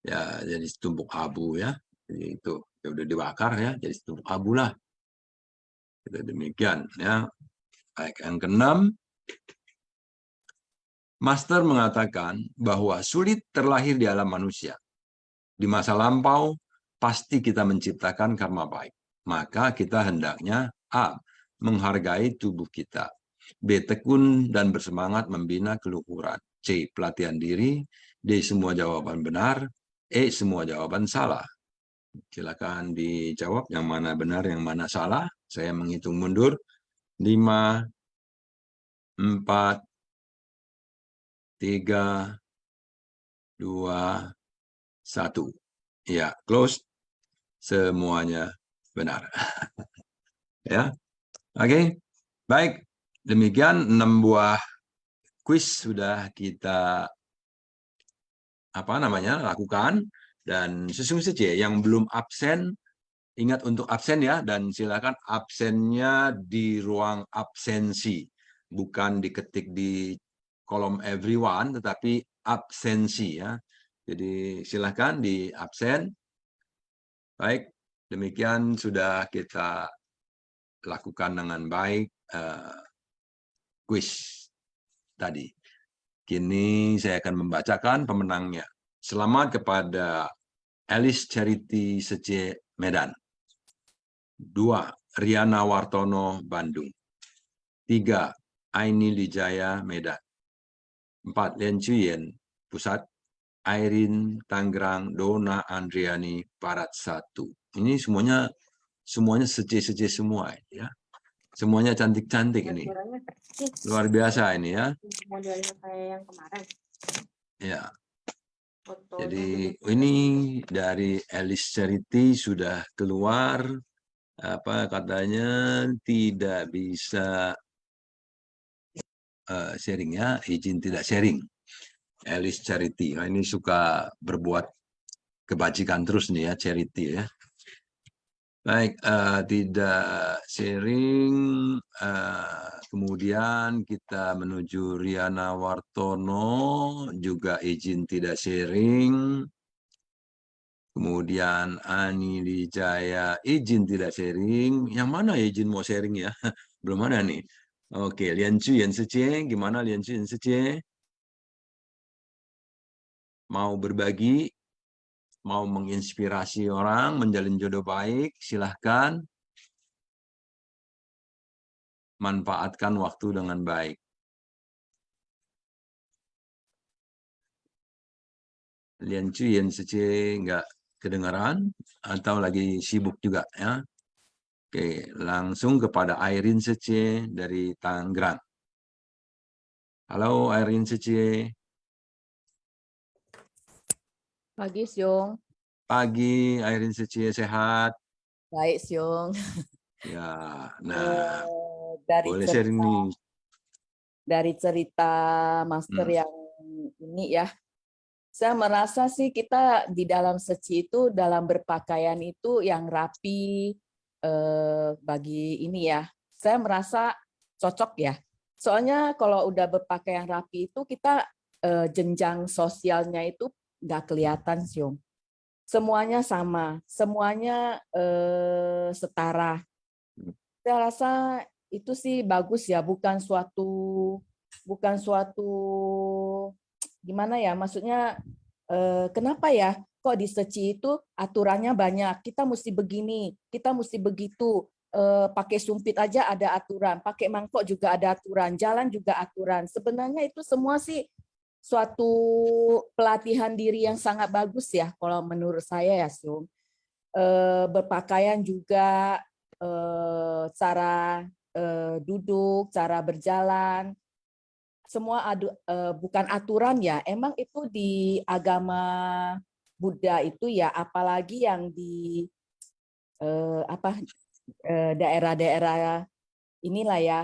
ya, jadi setumpuk abu ya. Jadi itu ya udah dibakar ya, jadi setumpuk abu lah. Itu demikian ya. Baik, yang keenam, Master mengatakan bahwa sulit terlahir di alam manusia. Di masa lampau pasti kita menciptakan karma baik. Maka kita hendaknya A. Menghargai tubuh kita. B. Tekun dan bersemangat membina keluhuran. C. Pelatihan diri. D. Semua jawaban benar. E. Semua jawaban salah. Silakan dijawab yang mana benar, yang mana salah. Saya menghitung mundur. 5, 4, 3, 2, 1. Ya, close. Semuanya benar. Ya, oke. Baik, demikian 6 buah kuis sudah kita lakukan, dan sesungguhnya saja yang belum absen ingat untuk absen ya, dan silakan absennya di ruang absensi, bukan diketik di kolom everyone tetapi absensi ya. Jadi silakan di absen. Baik, demikian sudah kita lakukan dengan baik kuis tadi. Kini saya akan membacakan pemenangnya. Selamat kepada Alice Charity Sece Medan. 2. Riana Wartono Bandung. 3. Aini Lijaya Medan. 4. Lien Chuyen Pusat. Airin Tangerang. Dona Andriani Barat 1. Ini semuanya Sece semua ya. Semuanya cantik-cantik ini. Luar biasa ini ya. Modelnya kayak yang kemarin. Ya. Jadi ini dari Alice Charity sudah keluar, katanya tidak bisa sharing ya, izin tidak sharing. Alice Charity, nah, ini suka berbuat kebajikan terus nih ya, Charity ya. Baik, tidak sharing, kemudian kita menuju Riana Wartono, juga izin tidak sharing. Kemudian Ani Lijaya, izin tidak sharing. Yang mana ya izin mau sharing ya? Belum ada nih. Oke, Lian Chu Yan Sece, gimana Lian Chu Yan Sece? Mau berbagi? Mau menginspirasi orang, menjalin jodoh baik, silahkan. Manfaatkan waktu dengan baik. Lian Chu Yan Sece nggak kedengaran atau lagi sibuk juga ya? Oke, langsung kepada Airin Sece dari Tangerang. Halo Airin Sece. Pagi, Siung. Pagi, Airin Secie, sehat? Baik, Siung. Ya, nah, dari boleh cerita, sharing nih. dari cerita Master yang ini ya, saya merasa sih kita di dalam Seci itu dalam berpakaian itu yang rapi, bagi ini ya, saya merasa cocok ya. Soalnya kalau udah berpakaian rapi itu kita jenjang sosialnya itu nggak kelihatan, Siung. Semuanya sama, semuanya setara. Saya rasa itu sih bagus ya, bukan suatu gimana ya, maksudnya kenapa ya kok di Seci itu aturannya banyak. Kita mesti begini, kita mesti begitu. Pakai sumpit aja ada aturan, pakai mangkok juga ada aturan, jalan juga aturan. Sebenarnya itu semua sih suatu pelatihan diri yang sangat bagus ya, kalau menurut saya ya, Sung. Berpakaian juga, cara duduk, cara berjalan, semua bukan aturan ya. Emang itu di agama Buddha itu ya, apalagi yang di daerah-daerah inilah ya,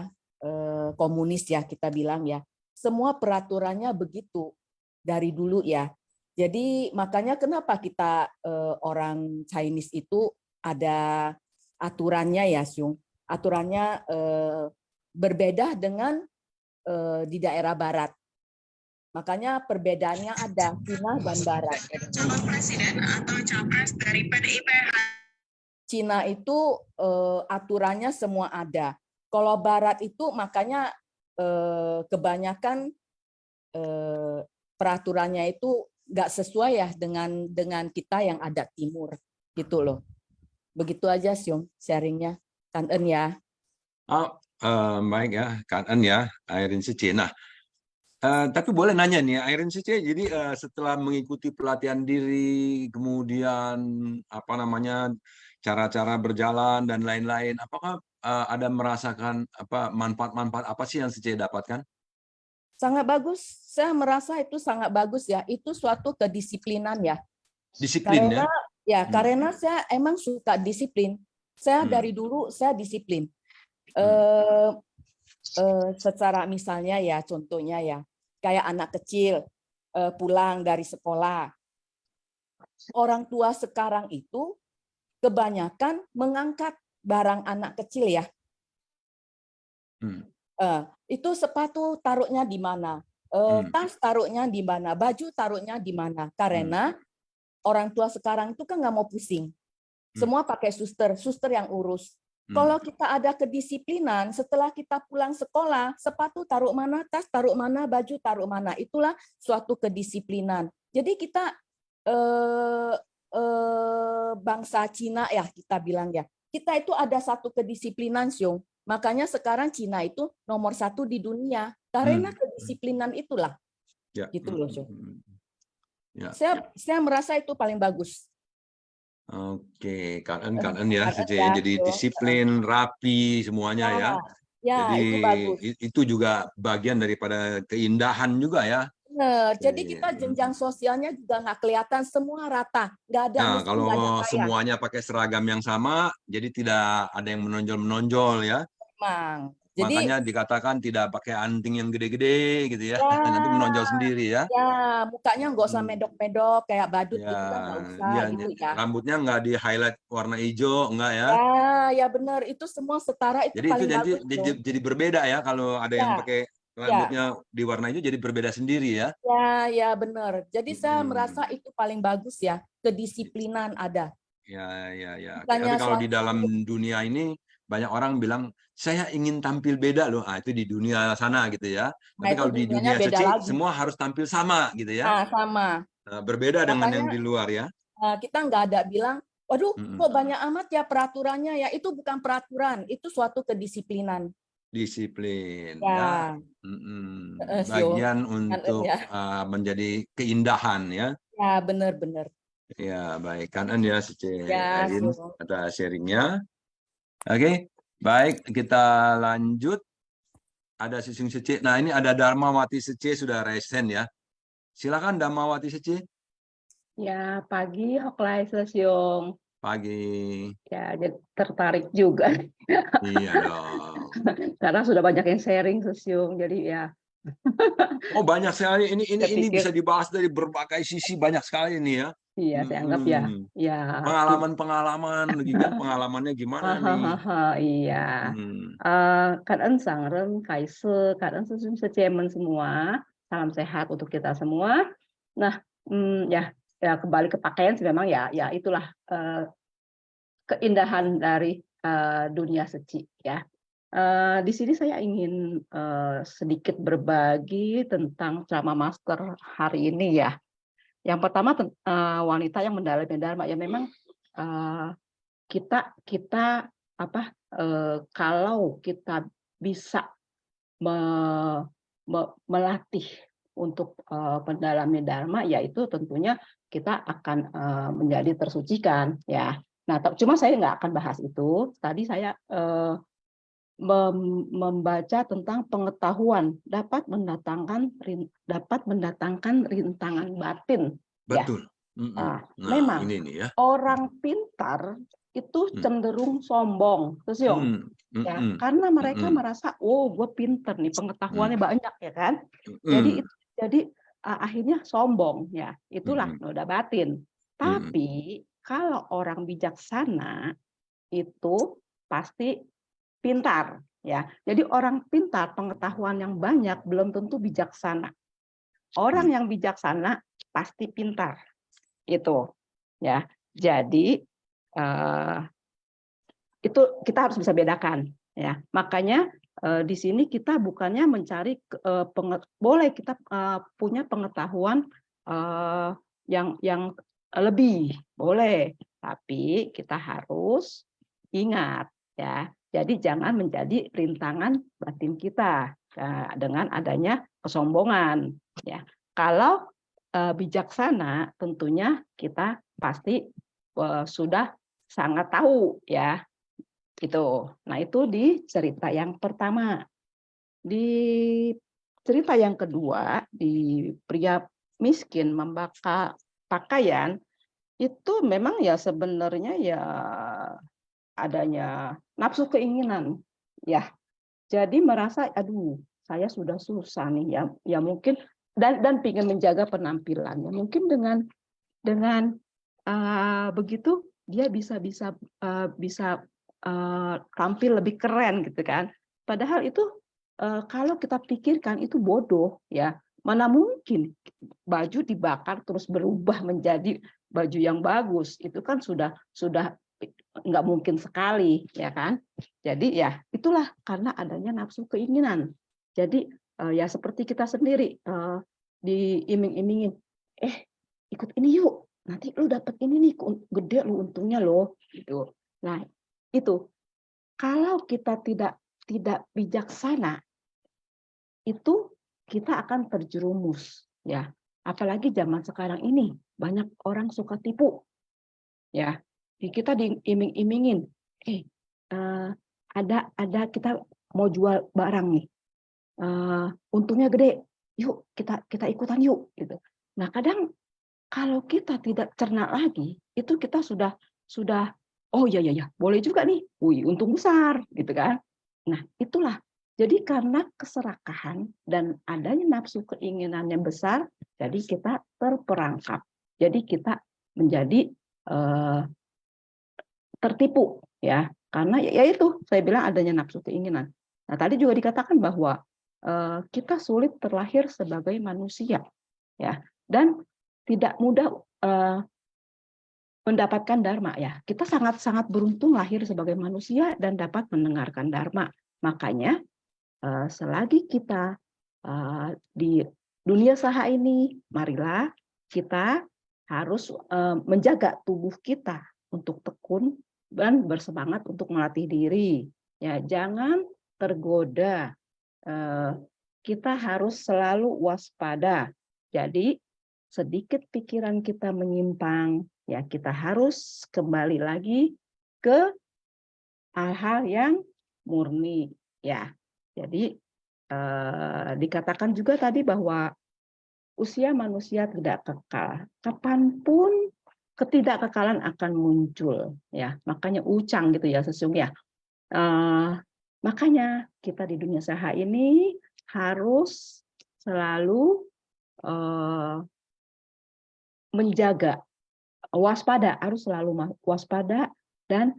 komunis ya kita bilang ya, semua peraturannya begitu dari dulu ya. Jadi makanya kenapa kita orang Chinese itu ada aturannya ya, Syung. Aturannya berbeda dengan di daerah barat. Makanya perbedaannya ada Cina dan barat. Calon presiden atau capres dari PDIP. Cina itu aturannya semua ada. Kalau barat itu makanya kebanyakan peraturannya itu nggak sesuai ya dengan kita yang ada timur gitu loh. Begitu aja Syung sharingnya. Kan En ya. Baik ya, Kan En ya, Irene Sece. Nah, tapi boleh nanya nih, Irene Sece, jadi setelah mengikuti pelatihan diri, kemudian apa namanya, cara-cara berjalan dan lain-lain, apakah ada merasakan manfaat-manfaat apa sih yang Sece dapatkan? Sangat bagus. Saya merasa itu sangat bagus ya. Itu suatu kedisiplinan ya. Disiplin karena, ya? Karena saya emang suka disiplin. Saya dari dulu saya disiplin. Secara misalnya ya, contohnya ya, kayak anak kecil pulang dari sekolah. Orang tua sekarang itu kebanyakan mengangkat barang anak kecil ya. Itu sepatu taruhnya di mana, tas taruhnya di mana, baju taruhnya di mana. Karena orang tua sekarang itu kan nggak mau pusing. Semua pakai suster yang urus. Kalau kita ada kedisiplinan, setelah kita pulang sekolah, sepatu taruh mana, tas taruh mana, baju taruh mana. Itulah suatu kedisiplinan. Jadi kita bangsa Cina ya kita bilang ya, kita itu ada satu kedisiplinan, Syung. Makanya sekarang Cina itu nomor 1 di dunia karena kedisiplinan itulah. Ya. Gitu loh, Syung. Ya. Saya merasa itu paling bagus. Oke, Kan En ya, jadi disiplin, rapi semuanya ya. Jadi itu bagus. Itu juga bagian daripada keindahan juga ya. Benar. Jadi kita jenjang sosialnya juga nggak kelihatan, semua rata, nggak ada. Nah, kalau semuanya pakai seragam yang sama, jadi tidak ada yang menonjol-menonjol ya. Memang. Jadi, makanya dikatakan tidak pakai anting yang gede-gede gitu ya. Nanti menonjol sendiri ya. Ya, mukanya nggak usah medok-medok kayak badut gitu kan, nggak usah gitu ya. Rambutnya nggak di highlight warna hijau, enggak ya? Ya benar, itu semua setara, itu jadi paling itu bagus. Jadi berbeda ya kalau ada yang pakai rambutnya di warna hijau, jadi berbeda sendiri ya. Ya benar. Jadi saya merasa itu paling bagus ya, kedisiplinan ada. Ya. Tapi kalau di dalam dunia ini banyak orang bilang saya ingin tampil beda loh. Itu di dunia sana gitu ya. Tapi kalau di dunia Seci semua harus tampil sama gitu ya. Sama. Berbeda dengan yang di luar ya. Kita nggak ada bilang, waduh kok banyak amat ya peraturannya ya. Itu bukan peraturan, itu suatu kedisiplinan. Disiplin ya. Bagian untuk menjadi keindahan ya. Ya benar-benar. Ya baik, Kan En ya, Sece Irene atas sharingnya. Oke, baik, kita lanjut. Ada Sisung Sece. Nah, ini ada Dharmawati Sece sudah resen ya. Silakan Dharmawati Sece. Ya, pagi Hoklai Sesiong. Pagi. Ya, jadi tertarik juga. Iya dong. Karena sudah banyak yang sharing Sesiong, jadi ya. Oh, banyak sekali. Ini bisa dibahas dari berbagai sisi, banyak sekali ini ya. Iya, saya anggap ya. Pengalaman-pengalaman, pengalamannya gimana nih? Iya. Kan En Sangren, Kaise, Kan En Sesung Secemen semua. Salam sehat untuk kita semua. Nah, ya kembali ke pakaian sih memang ya itulah keindahan dari dunia Seci ya. Di sini saya ingin sedikit berbagi tentang ceramah master hari ini ya. Yang pertama wanita yang mendalami dharma, ya memang kita kalau kita bisa melatih untuk mendalami dharma, yaitu tentunya kita akan menjadi tersucikan, ya. Nah, cuma saya nggak akan bahas itu. Tadi saya membaca tentang pengetahuan dapat mendatangkan rintangan batin. Betul. Ya. Nah, Memang ini nih ya. orang pintar itu cenderung sombong, Sesyong. Ya, karena mereka merasa, oh, gue pinter nih, pengetahuannya banyak, ya kan? Jadi akhirnya sombong, ya. Itulah noda batin. Tapi kalau orang bijaksana itu pasti pintar, ya. Jadi orang pintar, pengetahuan yang banyak belum tentu bijaksana. Orang yang bijaksana pasti pintar, itu, ya. Jadi itu kita harus bisa bedakan, ya. Makanya di sini kita bukannya mencari boleh kita punya pengetahuan yang lebih, boleh, tapi kita harus ingat, ya. Jadi jangan menjadi rintangan batin kita dengan adanya kesombongan, ya. Kalau bijaksana, tentunya kita pasti sudah sangat tahu, ya. Itu. Nah, itu di cerita yang pertama. Di cerita yang kedua, di pria miskin membakar pakaian, itu memang ya sebenarnya ya adanya nafsu keinginan, ya. Jadi merasa, aduh, saya sudah susah nih, ya mungkin, dan ingin menjaga penampilannya. Mungkin dengan begitu dia bisa tampil lebih keren, gitu kan. Padahal itu kalau kita pikirkan itu bodoh, ya. Mana mungkin baju dibakar terus berubah menjadi baju yang bagus, itu kan sudah nggak mungkin sekali, ya kan. Jadi ya itulah karena adanya nafsu keinginan. Jadi ya seperti kita sendiri diiming-imingin, ikut ini yuk, nanti lu dapat ini nih, gede lu untungnya loh, gitu. Nah, itu kalau kita tidak bijaksana, itu kita akan terjerumus, ya. Apalagi zaman sekarang ini banyak orang suka tipu, ya. Kita diiming-imingin, ada kita mau jual barang nih, untungnya gede, yuk kita ikutan yuk, gitu. Nah, kadang kalau kita tidak cerna lagi, itu kita sudah oh ya boleh juga nih, wih, untung besar, gitu kan. Nah, itulah. Jadi karena keserakahan dan adanya nafsu keinginan yang besar, jadi kita terperangkap. Jadi kita menjadi tertipu, ya. Karena ya itu saya bilang adanya nafsu keinginan. Nah, tadi juga dikatakan bahwa kita sulit terlahir sebagai manusia, ya. Dan tidak mudah mendapatkan dharma, ya. Kita sangat beruntung lahir sebagai manusia dan dapat mendengarkan dharma. Makanya selagi kita di dunia saha ini, marilah kita harus menjaga tubuh kita untuk tekun dan bersemangat untuk melatih diri. Ya, jangan tergoda. Kita harus selalu waspada. Jadi sedikit pikiran kita menyimpang, ya kita harus kembali lagi ke hal-hal yang murni, ya. Jadi dikatakan juga tadi bahwa usia manusia tidak kekal. Kapanpun ketidakkekalan akan muncul, ya. Makanya ucang gitu ya sesungguhnya. Makanya kita di dunia saha ini harus selalu menjaga, waspada, harus selalu waspada dan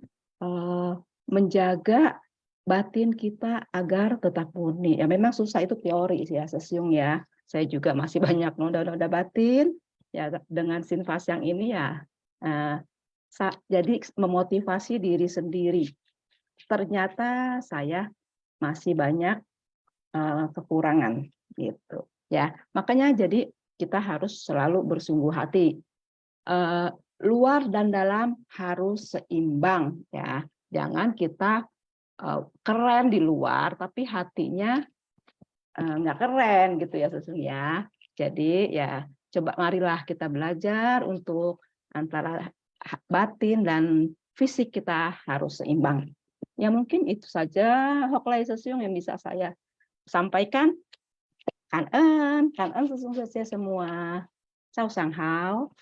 menjaga batin kita agar tetap murni. Ya memang susah, itu teori ya Sesyung, ya. Saya juga masih banyak noda-noda batin, ya dengan sinfas yang ini ya. Jadi memotivasi diri sendiri. Ternyata saya masih banyak kekurangan gitu, ya. Makanya jadi kita harus selalu bersungguh hati. Luar dan dalam harus seimbang ya. Jangan kita keren di luar tapi hatinya nggak keren gitu ya sesungguhnya. Jadi ya coba marilah kita belajar untuk antara batin dan fisik kita harus seimbang. Ya mungkin itu saja Hoklai Sesyong yang bisa saya sampaikan. Kan sesungguhnya saja semua. Chào Sang Hao.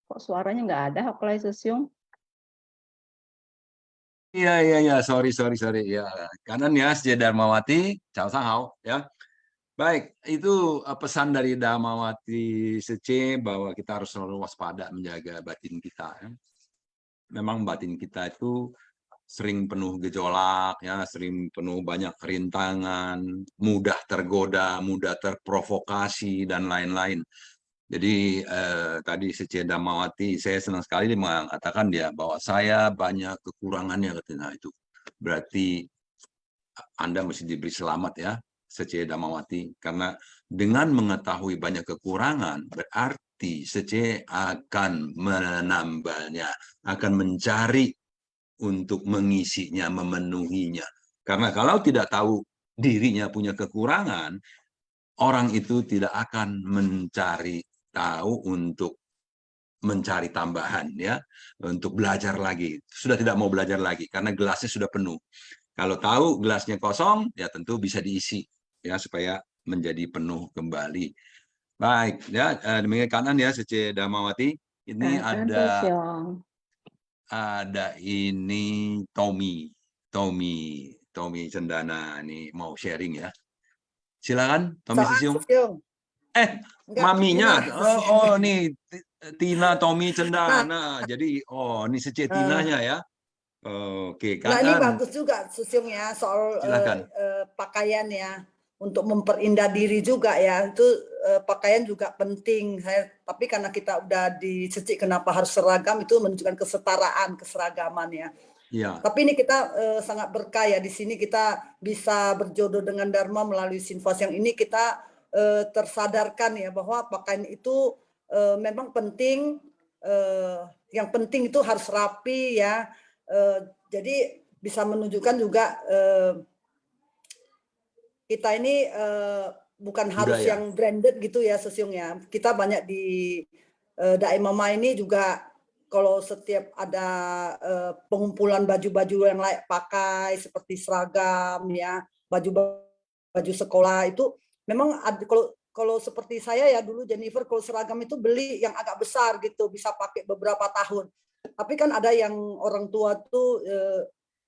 Kok suaranya nggak ada Hoklai Sesyong? Iya, sorry. Ya, kanan ya, Sje Darmawati, Chào Sang Hao, ya. Baik, itu pesan dari Darmawati Sece bahwa kita harus selalu waspada menjaga batin kita. Ya. Memang batin kita itu sering penuh gejolak, ya, sering penuh banyak rintangan, mudah tergoda, mudah terprovokasi dan lain-lain. Jadi tadi Sece Darmawati, saya senang sekali mengatakan dia bahwa saya banyak kekurangannya katanya itu. Berarti Anda mesti diberi selamat ya, Sece Darmawati, karena dengan mengetahui banyak kekurangan berarti Sece akan menambahnya, akan mencari untuk mengisinya, memenuhinya. Karena kalau tidak tahu dirinya punya kekurangan, orang itu tidak akan mencari tahu untuk mencari tambahan ya, untuk belajar lagi. Sudah tidak mau belajar lagi karena gelasnya sudah penuh. Kalau tahu gelasnya kosong, ya tentu bisa diisi ya supaya menjadi penuh kembali. Baik ya, demikian kanan ya Sece Darmawati. Ini ada ini Tommy Cendana nih mau sharing ya. Silakan Tommy Sesyong. Maminya. Oh nih Tina Tommy Cendana. Jadi ini Sece Tinanya ya. Oke, Nah ini bagus juga Sesyong ya soal pakaian ya, untuk memperindah diri juga ya, itu pakaian juga penting. Tapi karena kita udah di Seci kenapa harus seragam, itu menunjukkan kesetaraan, keseragaman ya. Ya. Tapi ini kita sangat berkah ya, di sini kita bisa berjodoh dengan Dharma melalui Sinfas yang ini kita tersadarkan ya bahwa pakaian itu memang penting. Yang penting itu harus rapi ya. Jadi bisa menunjukkan juga kita ini bukan harus yang branded gitu ya Sesyong ya. Kita banyak di Dai Mama ini juga kalau setiap ada pengumpulan baju-baju yang layak pakai seperti seragam ya, baju sekolah itu memang ada, kalau seperti saya ya dulu Jennifer kalau seragam itu beli yang agak besar gitu bisa pakai beberapa tahun. Tapi kan ada yang orang tua tuh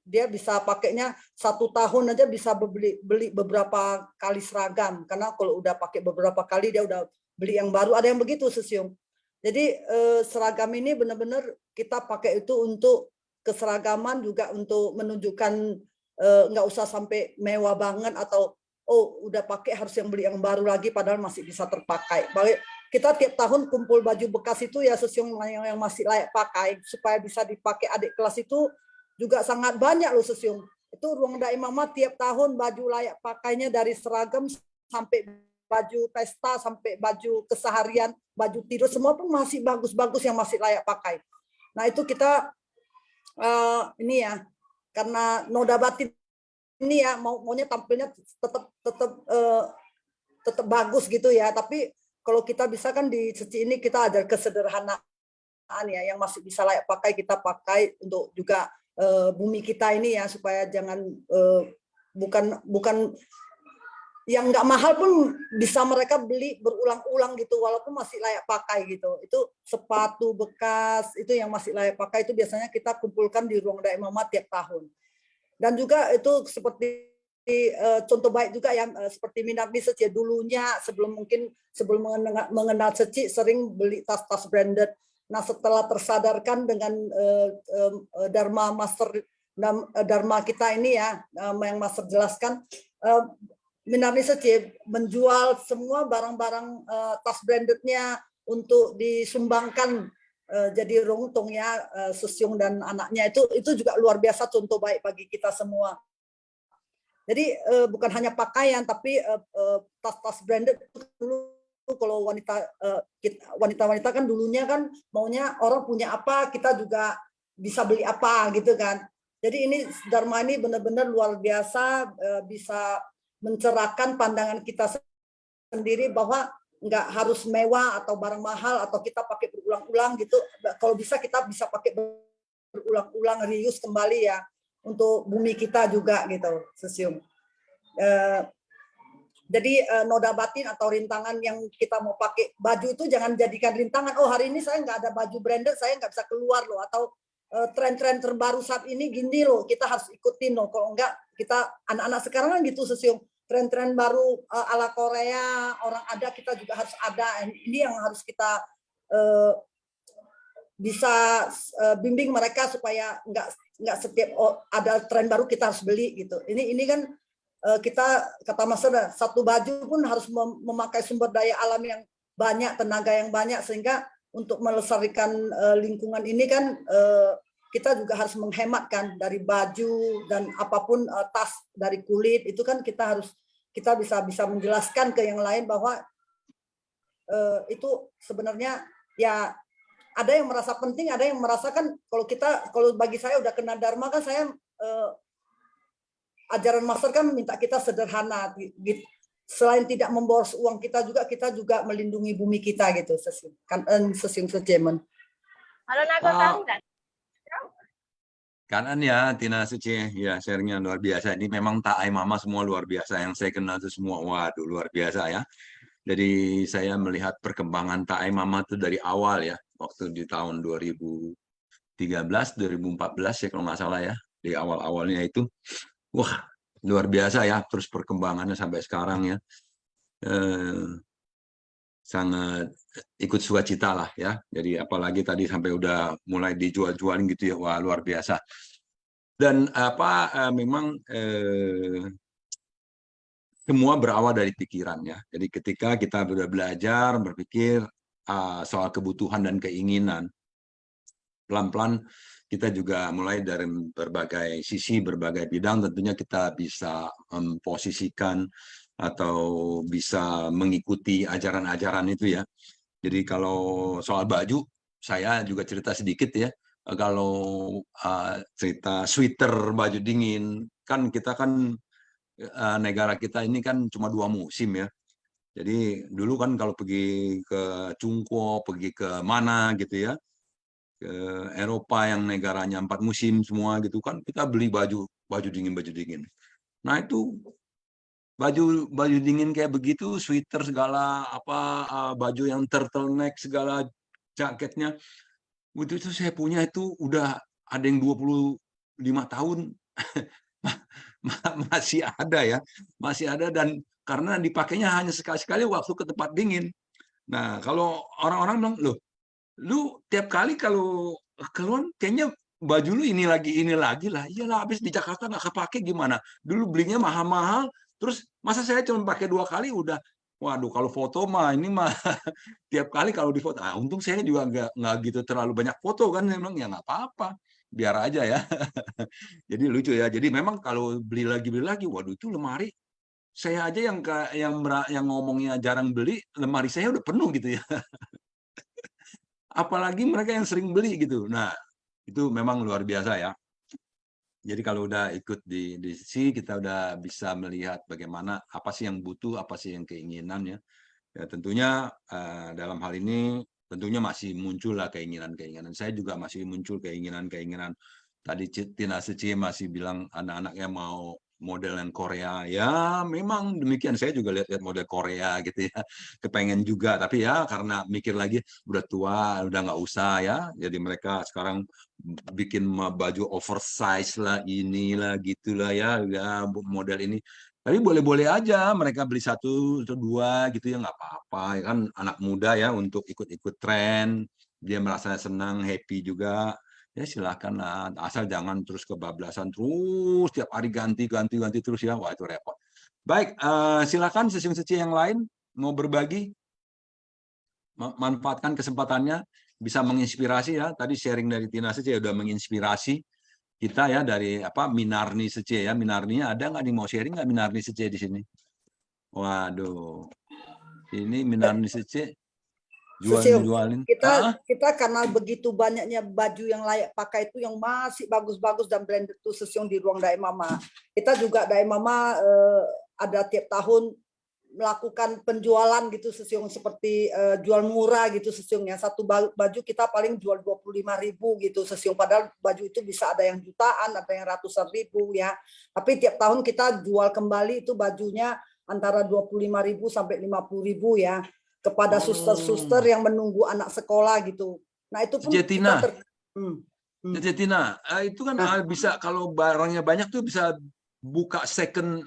dia bisa pakainya 1 tahun aja bisa beli beberapa kali seragam karena kalau udah pakai beberapa kali dia udah beli yang baru, ada yang begitu Sesyong. Jadi seragam ini benar-benar kita pakai itu untuk keseragaman juga untuk menunjukkan nggak usah sampai mewah banget atau udah pakai harus yang beli yang baru lagi padahal masih bisa terpakai. Kita tiap tahun kumpul baju bekas itu ya Sesyong yang masih layak pakai supaya bisa dipakai adik kelas itu juga sangat banyak loh Sesyong. Itu Ruang Dai Mama tiap tahun baju layak pakainya dari seragam sampai baju pesta sampai baju keseharian, baju tidur semua pun masih bagus-bagus yang masih layak pakai. Nah itu kita ini ya karena noda batin ini ya maunya tampilnya tetap bagus gitu ya. Tapi kalau kita bisa kan di Seci ini kita ada kesederhanaan ya yang masih bisa layak pakai kita pakai untuk juga bumi kita ini ya supaya jangan bukan yang nggak mahal pun bisa mereka beli berulang-ulang gitu walaupun masih layak pakai gitu. Itu sepatu bekas itu yang masih layak pakai itu biasanya kita kumpulkan di Ruang Dai Mama tiap tahun. Dan juga itu seperti contoh baik juga yang seperti Minami Seci dulunya sebelum mengenal Seci sering beli tas-tas branded. Nah setelah tersadarkan dengan Dharma Master Dharma kita ini ya yang Master jelaskan Minarni Sece menjual semua barang-barang tas brandednya untuk disumbangkan jadi Rongtong ya, Susyung dan anaknya itu juga luar biasa contoh baik bagi kita semua. Jadi bukan hanya pakaian tapi tas-tas branded dulu kalau wanita-wanita kan dulunya kan maunya orang punya apa kita juga bisa beli apa gitu kan. Jadi ini Dharma ini benar-benar luar biasa, bisa mencerahkan pandangan kita sendiri bahwa nggak harus mewah atau barang mahal atau kita pakai berulang-ulang gitu. Kalau bisa kita bisa pakai berulang-ulang, reuse kembali ya untuk bumi kita juga gitu, Susyung. Jadi noda batin atau rintangan yang kita mau pakai baju itu jangan jadikan rintangan. Oh hari ini saya nggak ada baju branded, saya nggak bisa keluar loh. Atau tren-tren terbaru saat ini gini loh, kita harus ikutin loh. Kalau enggak kita anak-anak sekarang kan gitu Susyung. Tren-tren baru ala Korea orang ada kita juga harus ada. Ini yang harus kita bisa bimbing mereka supaya nggak setiap ada tren baru kita harus beli gitu. Ini kan kita kata Mas Sada, satu baju pun harus memakai sumber daya alam yang banyak, tenaga yang banyak, sehingga untuk melestarikan lingkungan ini kan kita juga harus menghemat kan dari baju dan apapun tas dari kulit itu kan kita bisa menjelaskan ke yang lain bahwa itu sebenarnya ya ada yang merasa penting, ada yang merasakan kalau bagi saya udah kena Dharma kan saya ajaran master kan minta kita sederhana, selain tidak memboros uang kita juga melindungi bumi kita gitu, kan Susyung Sejemen. Halo Nago tahu nggak? Kanan ya Tina Suci, ya sharingnya luar biasa. Ini memang Ta'ai Mama semua luar biasa, yang saya kenal itu semua, waduh luar biasa ya. Jadi saya melihat perkembangan Ta'ai Mama itu dari awal ya, waktu di tahun 2013, 2014 ya kalau nggak salah ya, di awal-awalnya itu. Wah, luar biasa ya, terus perkembangannya sampai sekarang ya. Sangat ikut sukacita lah ya. Jadi apalagi tadi sampai udah mulai dijual-jualin gitu ya, wah luar biasa. Dan memang semua berawal dari pikiran ya. Jadi ketika kita sudah belajar, berpikir soal kebutuhan dan keinginan, pelan-pelan kita juga mulai dari berbagai sisi, berbagai bidang, tentunya kita bisa memposisikan atau bisa mengikuti ajaran-ajaran itu ya. Jadi kalau soal baju, saya juga cerita sedikit ya. Kalau cerita sweater baju dingin, kan kita kan negara kita ini kan cuma 2 musim ya. Jadi dulu kan kalau pergi ke Cungko, pergi ke mana gitu ya, ke Eropa yang negaranya 4 musim semua gitu kan, kita beli baju dingin. Nah itu baju dingin kayak begitu, sweater segala baju yang turtleneck segala jaketnya, itu saya punya itu udah ada yang 25 tahun masih ada ya, masih ada, dan karena dipakainya hanya sekali-sekali waktu ke tempat dingin. Nah kalau orang-orang bilang, loh lu tiap kali kalau keluar kayaknya baju lu ini lagi lah. Iyalah, habis di Jakarta nggak kepake gimana? Dulu belinya mahal-mahal, terus masa saya cuma pakai 2 kali udah, waduh kalau foto mah ini mah tiap kali kalau di foto. Untung saya juga nggak gitu terlalu banyak foto kan, saya bilang ya nggak apa-apa, biar aja ya. Jadi lucu ya. Jadi memang kalau beli lagi, waduh itu lemari saya aja yang ngomongnya jarang beli, lemari saya udah penuh gitu ya. Apalagi mereka yang sering beli gitu. Nah, itu memang luar biasa ya. Jadi kalau udah ikut di sini, kita udah bisa melihat bagaimana apa sih yang butuh, apa sih yang keinginan ya. Ya tentunya dalam hal ini tentunya masih muncul lah keinginan-keinginan. Saya juga masih muncul keinginan-keinginan. Tadi Tina Suci masih bilang anak-anaknya mau model yang Korea, ya memang demikian, saya juga lihat model Korea gitu ya, kepengen juga, tapi ya karena mikir lagi udah tua, udah nggak usah ya, jadi mereka sekarang bikin baju oversize lah, inilah gitulah ya model ini, tapi boleh-boleh aja mereka beli 1 atau 2 gitu ya, nggak apa-apa ya kan, anak muda ya untuk ikut-ikut tren, dia merasa senang, happy juga. Ya silakan lah, asal jangan terus kebablasan terus tiap hari ganti terus ya, wah itu repot. Baik, silakan sesi yang lain mau berbagi, manfaatkan kesempatannya, bisa menginspirasi ya. Tadi sharing dari Tina Sece udah menginspirasi kita ya, dari apa Minarni Sece ya. Minarninya ada nggak nih, mau sharing nggak Minarni Sece di sini? Waduh, ini Minarni Sece jualin. Kita karena begitu banyaknya baju yang layak pakai itu yang masih bagus-bagus dan branded itu Sesiong di ruang Dai Mama. Kita juga Dai Mama ada tiap tahun melakukan penjualan gitu Sesiong, seperti jual murah gitu Sesiongnya. Satu baju kita paling jual 25.000 gitu Sesiong, padahal baju itu bisa ada yang jutaan, ada yang ratusan ribu ya. Tapi tiap tahun kita jual kembali itu bajunya antara 25.000 sampai 50.000 ya, kepada suster-suster yang menunggu anak sekolah gitu. Nah itu pun Tina, itu kan bisa, kalau barangnya banyak tuh bisa buka second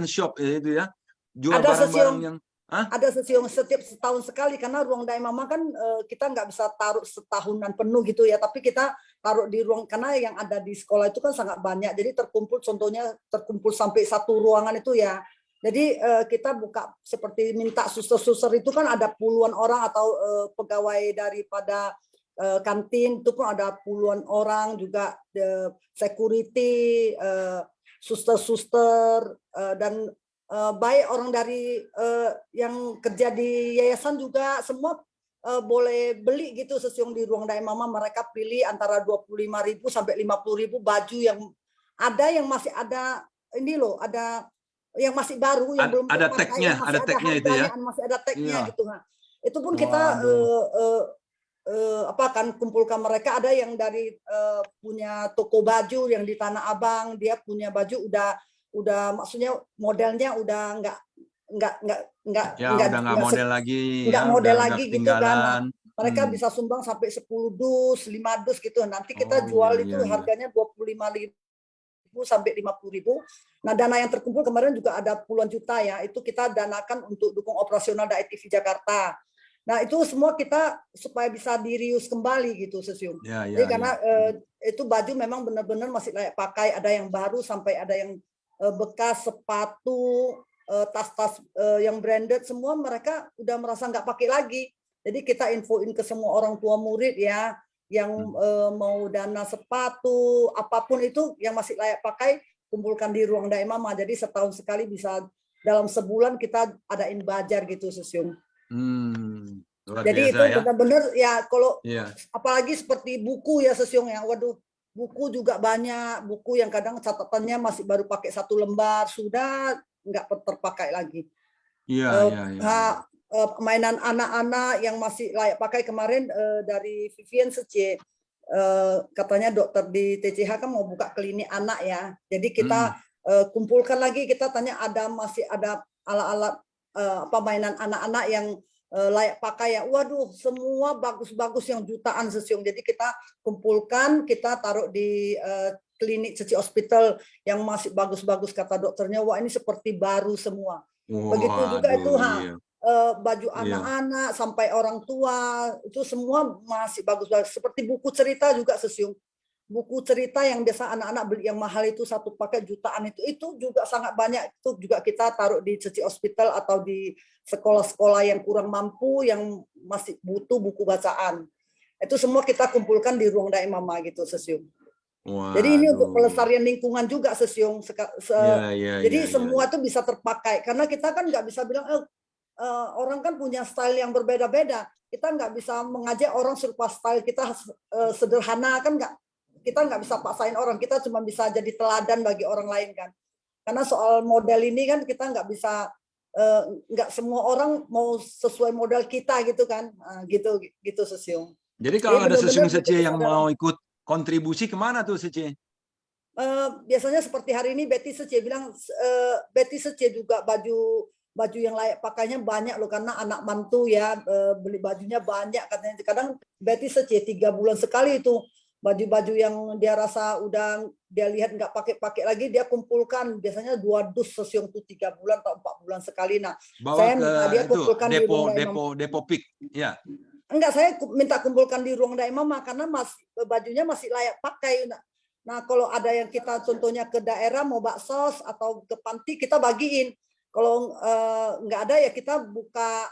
shop itu ya, jual barang-barang yang ada Sesiong setiap setahun sekali, karena ruang Dai Mama kan kita nggak bisa taruh setahunan penuh gitu ya, tapi kita taruh di ruang, karena yang ada di sekolah itu kan sangat banyak, jadi terkumpul, contohnya terkumpul sampai satu ruangan itu ya. Jadi kita buka seperti minta suster-suster itu kan ada puluhan orang, atau pegawai daripada kantin itu pun ada puluhan orang juga, security, suster-suster, dan baik orang dari yang kerja di yayasan juga semua boleh beli gitu Sesiong di ruang Dai Mama. Mereka pilih antara 25.000 sampai 50.000 baju yang ada, yang masih ada ini loh, ada yang masih baru, yang belum ada tagnya, ada tagnya itu ya, masih ada tagnya gitu. Nah, itu pun kita kumpulkan mereka. Ada yang dari punya toko baju yang di Tanah Abang, dia punya baju udah maksudnya modelnya udah nggak model lagi, nggak ya, model udah lagi gitu kan. Nah, mereka Hmm. bisa sumbang sampai 10 dus, 5 dus gitu. Nanti kita jual itu harganya 25.000 sampai 50.000. Nah, dana yang terkumpul kemarin juga ada puluhan juta ya. Itu kita danakan untuk dukung operasional Dai TV Jakarta. Nah, itu semua kita supaya bisa dirius kembali gitu Sesiong. Jadi karena itu baju memang benar-benar masih layak pakai, ada yang baru sampai ada yang bekas, sepatu, tas-tas yang branded, semua mereka udah merasa nggak pakai lagi. Jadi kita infoin ke semua orang tua murid ya, yang mau dana sepatu, apapun itu yang masih layak pakai, kumpulkan di ruang Dai Mama. Jadi setahun sekali bisa, dalam sebulan kita adain bajar gitu Sesiong. Jadi itu benar-benar ya, kalau apalagi seperti buku ya Sesiong ya, waduh, buku juga banyak, buku yang kadang catatannya masih baru pakai 1 lembar, sudah nggak terpakai lagi. Mainan anak-anak yang masih layak pakai, kemarin dari Vivian Sece, katanya dokter di TCH kan mau buka klinik anak ya, jadi kita kumpulkan lagi, kita tanya masih ada alat-alat mainan anak-anak yang layak pakai ya. Waduh, semua bagus-bagus yang jutaan Sesiong. Jadi kita kumpulkan, kita taruh di klinik Ceci Hospital yang masih bagus-bagus, kata dokternya, wah ini seperti baru semua. Begitu juga itu baju anak-anak sampai orang tua, itu semua masih bagus-bagus. Seperti buku cerita juga Sesiong. Buku cerita yang biasa anak-anak beli yang mahal itu, satu paket jutaan itu juga sangat banyak. Itu juga kita taruh di Ceci Hospital atau di sekolah-sekolah yang kurang mampu, yang masih butuh buku bacaan. Itu semua kita kumpulkan di ruang Dai Mama gitu Sesiong. Jadi ini untuk pelestarian lingkungan juga Sesiong. Jadi semua itu bisa terpakai, karena kita kan nggak bisa bilang orang kan punya style yang berbeda-beda. Kita nggak bisa mengajak orang serupa style kita sederhana, kan kita nggak bisa paksain orang. Kita cuma bisa jadi teladan bagi orang lain kan. Karena soal model ini kan kita nggak bisa, nggak semua orang mau sesuai model kita gitu kan, gitu Sesiong. Jadi kalau ada Sesiong Sece yang mau ikut kontribusi, kemana tuh Sece? Biasanya seperti hari ini Betty Sece bilang, Betty Sece juga baju yang layak pakainya banyak loh, karena anak mantu ya, beli bajunya banyak katanya. Kadang Betty Sece 3 bulan sekali itu baju-baju yang dia rasa udah dia lihat nggak pakai lagi, dia kumpulkan. Biasanya 2 dus Sesiong tuh 3 bulan atau 4 bulan sekali. Nah, bawa saya ke minta dia kumpulkan di ruang Dai Mama. depo pik ya. Enggak, saya minta kumpulkan di ruang Dai Mama karena bajunya masih layak pakai. Nah, kalau ada yang kita contohnya ke daerah mau baksos atau ke panti, kita bagiin. Kalau nggak ada ya kita buka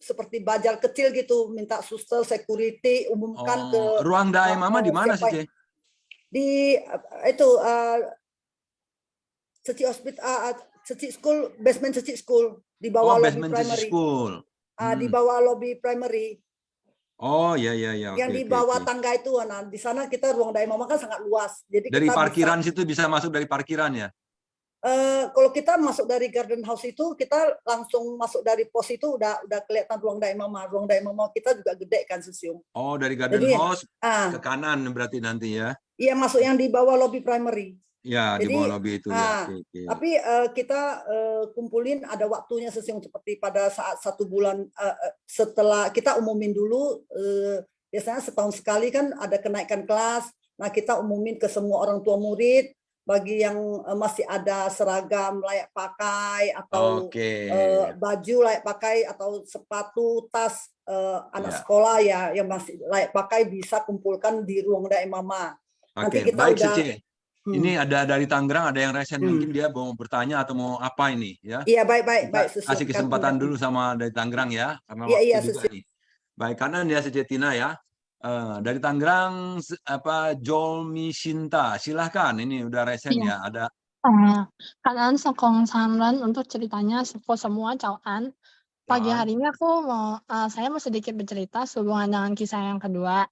seperti bajal kecil gitu, minta suster, security, umumkan ke ruang Dae Mama di mana sih, Ce? Di itu Seci Hospital, Seci School, basement Seci School di bawah lobby primary. School. Di bawah lobby primary. Oh ya. Yang di bawah tangga itu, nah di sana kita ruang Dae Mama kan sangat luas. Jadi dari kita parkiran situ bisa masuk dari parkiran ya? Kalau kita masuk dari garden house itu, kita langsung masuk dari pos itu udah kelihatan ruang Dae Mama. Ruang Dae Mama kita juga gede kan, Susyung. Oh, dari garden house ke kanan berarti nanti ya? Iya, masuk yang di bawah lobby primary. Ya, di bawah lobby itu ya. Tapi kita kumpulin ada waktunya, Susyung, seperti pada saat 1 bulan setelah kita umumin dulu, biasanya setahun sekali kan ada kenaikan kelas. Nah, kita umumin ke semua orang tua murid. Bagi yang masih ada seragam layak pakai atau baju layak pakai atau sepatu, tas anak sekolah ya yang masih layak pakai bisa kumpulkan di ruang Dae Mama. Nanti kita baik, udah. Ini ada dari Tangerang, ada yang resen mungkin dia mau bertanya atau mau apa ini ya? Iya, baik. Kasih kesempatan dulu sama dari Tangerang ya, karena waktu juga nih. Baik, kanan ya Sejetina ya. Dari Tangerang Jolmi Sinta, silahkan, ini udah resen ya, ada. Kalian sekong sanren untuk ceritanya semua cowok. Pagi hari ini saya mau sedikit bercerita sehubungan dengan kisah yang kedua.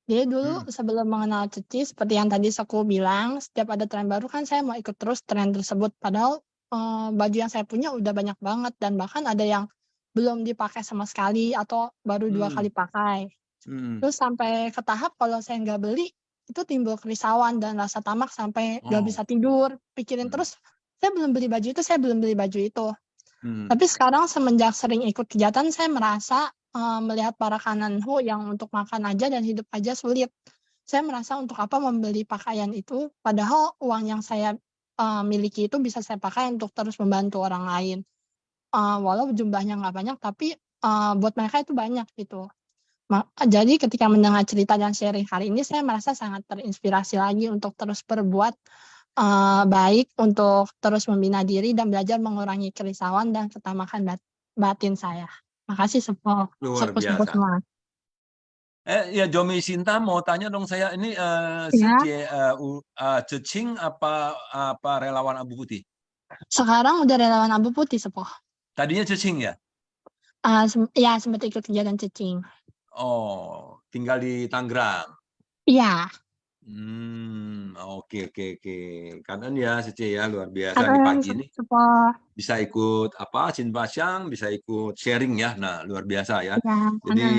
Jadi dulu sebelum mengenal Ceci, seperti yang tadi Seku bilang, setiap ada tren baru kan saya mau ikut terus tren tersebut. Padahal baju yang saya punya udah banyak banget dan bahkan ada yang belum dipakai sama sekali atau baru 2 kali pakai. Terus sampai ke tahap kalau saya nggak beli, itu timbul kerisauan dan rasa tamak sampai nggak bisa tidur. Pikirin terus, saya belum beli baju itu. Tapi sekarang semenjak sering ikut kegiatan, saya merasa melihat para kananhu yang untuk makan aja dan hidup aja sulit. Saya merasa untuk apa membeli pakaian itu, padahal uang yang saya miliki itu bisa saya pakai untuk terus membantu orang lain. Walau jumlahnya nggak banyak, tapi buat mereka itu banyak gitu. Jadi ketika mendengar cerita dan sharing hari ini, saya merasa sangat terinspirasi lagi untuk terus berbuat baik, untuk terus membina diri dan belajar mengurangi kerisauan dan ketamakan batin saya. Makasih Sepo. Luar biasa. Semua. Ya Jomi Sinta mau tanya dong saya ini Cecing apa relawan Abu Putih? Sekarang udah relawan Abu Putih Sepo. Tadinya Cecing ya? Ya sempat ikut kegiatan Cecing. Oh, tinggal di Tangerang. Iya. Oke. Kanan ya, Cece ya, luar biasa di pagi ini. Bisa ikut Sinpasyang, bisa ikut sharing ya. Nah, luar biasa ya. Jadi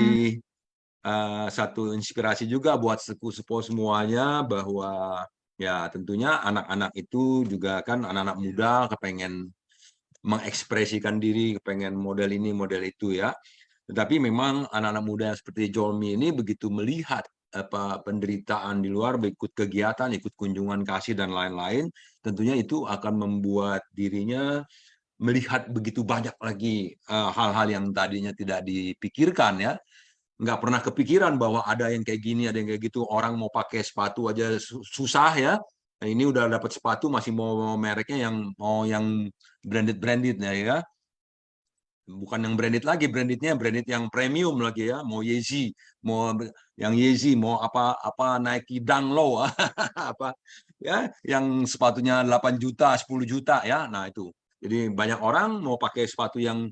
satu inspirasi juga buat sepupu semuanya bahwa ya tentunya anak-anak itu juga kan anak-anak muda kepengen mengekspresikan diri, kepengen model ini, model itu ya. Tetapi memang anak-anak muda yang seperti Jolmi ini begitu melihat penderitaan di luar, ikut kegiatan, ikut kunjungan kasih dan lain-lain, tentunya itu akan membuat dirinya melihat begitu banyak lagi hal-hal yang tadinya tidak dipikirkan ya. Nggak pernah kepikiran bahwa ada yang kayak gini, ada yang kayak gitu. Orang mau pakai sepatu aja susah ya. Nah, ini udah dapat sepatu masih mau mereknya yang branded ya. Bukan yang branded lagi, brandednya branded yang premium lagi ya, mau Yeezy, mau apa Nike Dunk Low apa ya, yang sepatunya 8 juta, 10 juta ya. Nah itu. Jadi banyak orang mau pakai sepatu yang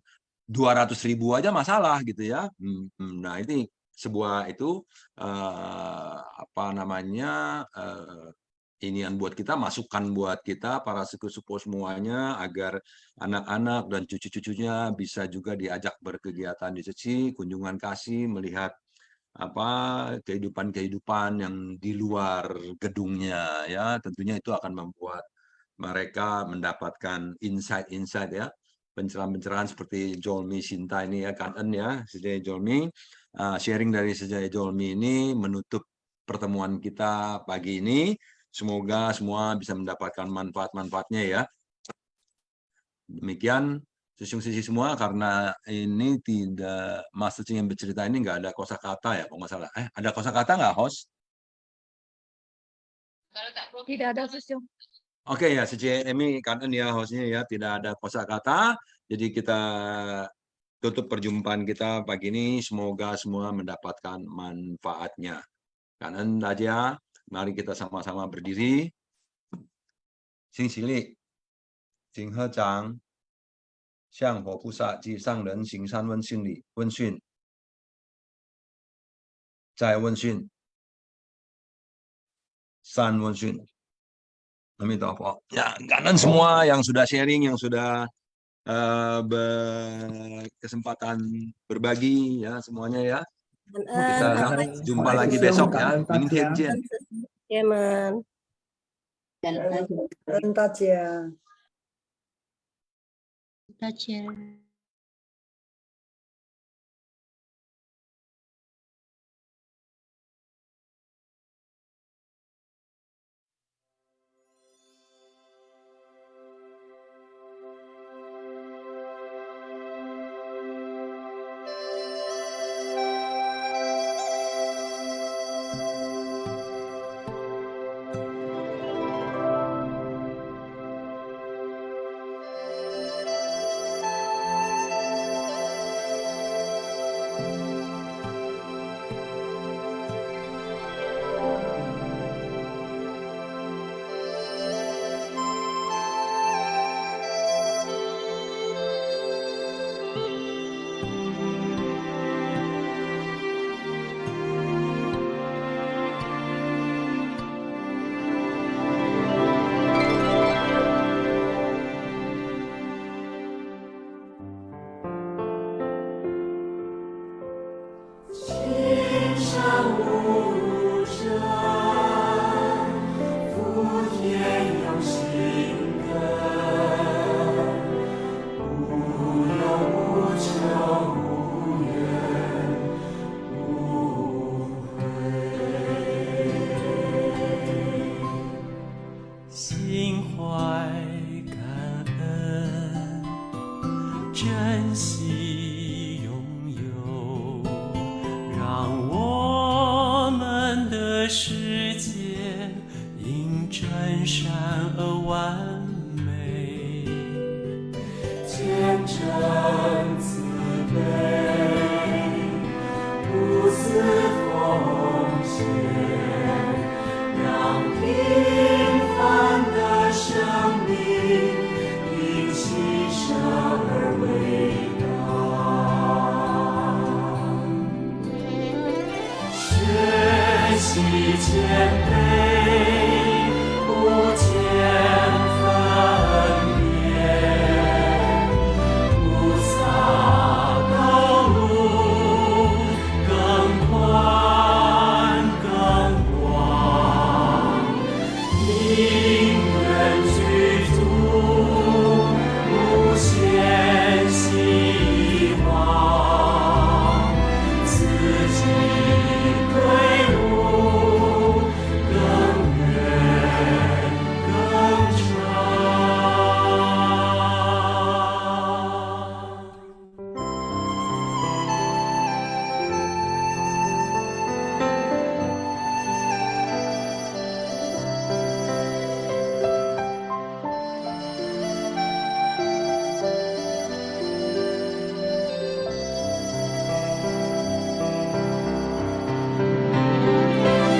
200.000 aja masalah gitu ya. Nah ini sebuah itu inian buat kita, masukan buat kita para sepupu semuanya agar anak-anak dan cucu-cucunya bisa juga diajak berkegiatan di Ceci, kunjungan kasih, melihat kehidupan yang di luar gedungnya ya. Tentunya itu akan membuat mereka mendapatkan insight-insight ya, pencerahan-pencerahan seperti Jolmi Sinta ini ya, Kanen ya, Sejaya Jolmi. Sharing dari Sejaya Jolmi ini menutup pertemuan kita pagi ini. Semoga semua bisa mendapatkan manfaat-manfaatnya ya. Demikian sisi semua, karena ini tidak Mas Cecing yang bercerita ini nggak ada kosakata ya, kalau nggak salah. Ada kosakata nggak, host? Tidak ada, Susyung. Oke ya, Emi Kanen ya hostnya ya, tidak ada kosakata. Jadi kita tutup perjumpaan kita pagi ini. Semoga semua mendapatkan manfaatnya. Kanen aja, mari kita sama-sama berdiri. Sing Sili, Sing He Zhang, Xiang Huo Pusa Ji Sang Ren Xing San Wen Xin Li, Wen Xun. Zai Wen Xun. San Wen Xun. Ya, kanan semua yang sudah sharing, yang sudah berkesempatan berbagi ya semuanya ya. Kita jumpa lagi besok ya. Mingtian jian.学习谦卑。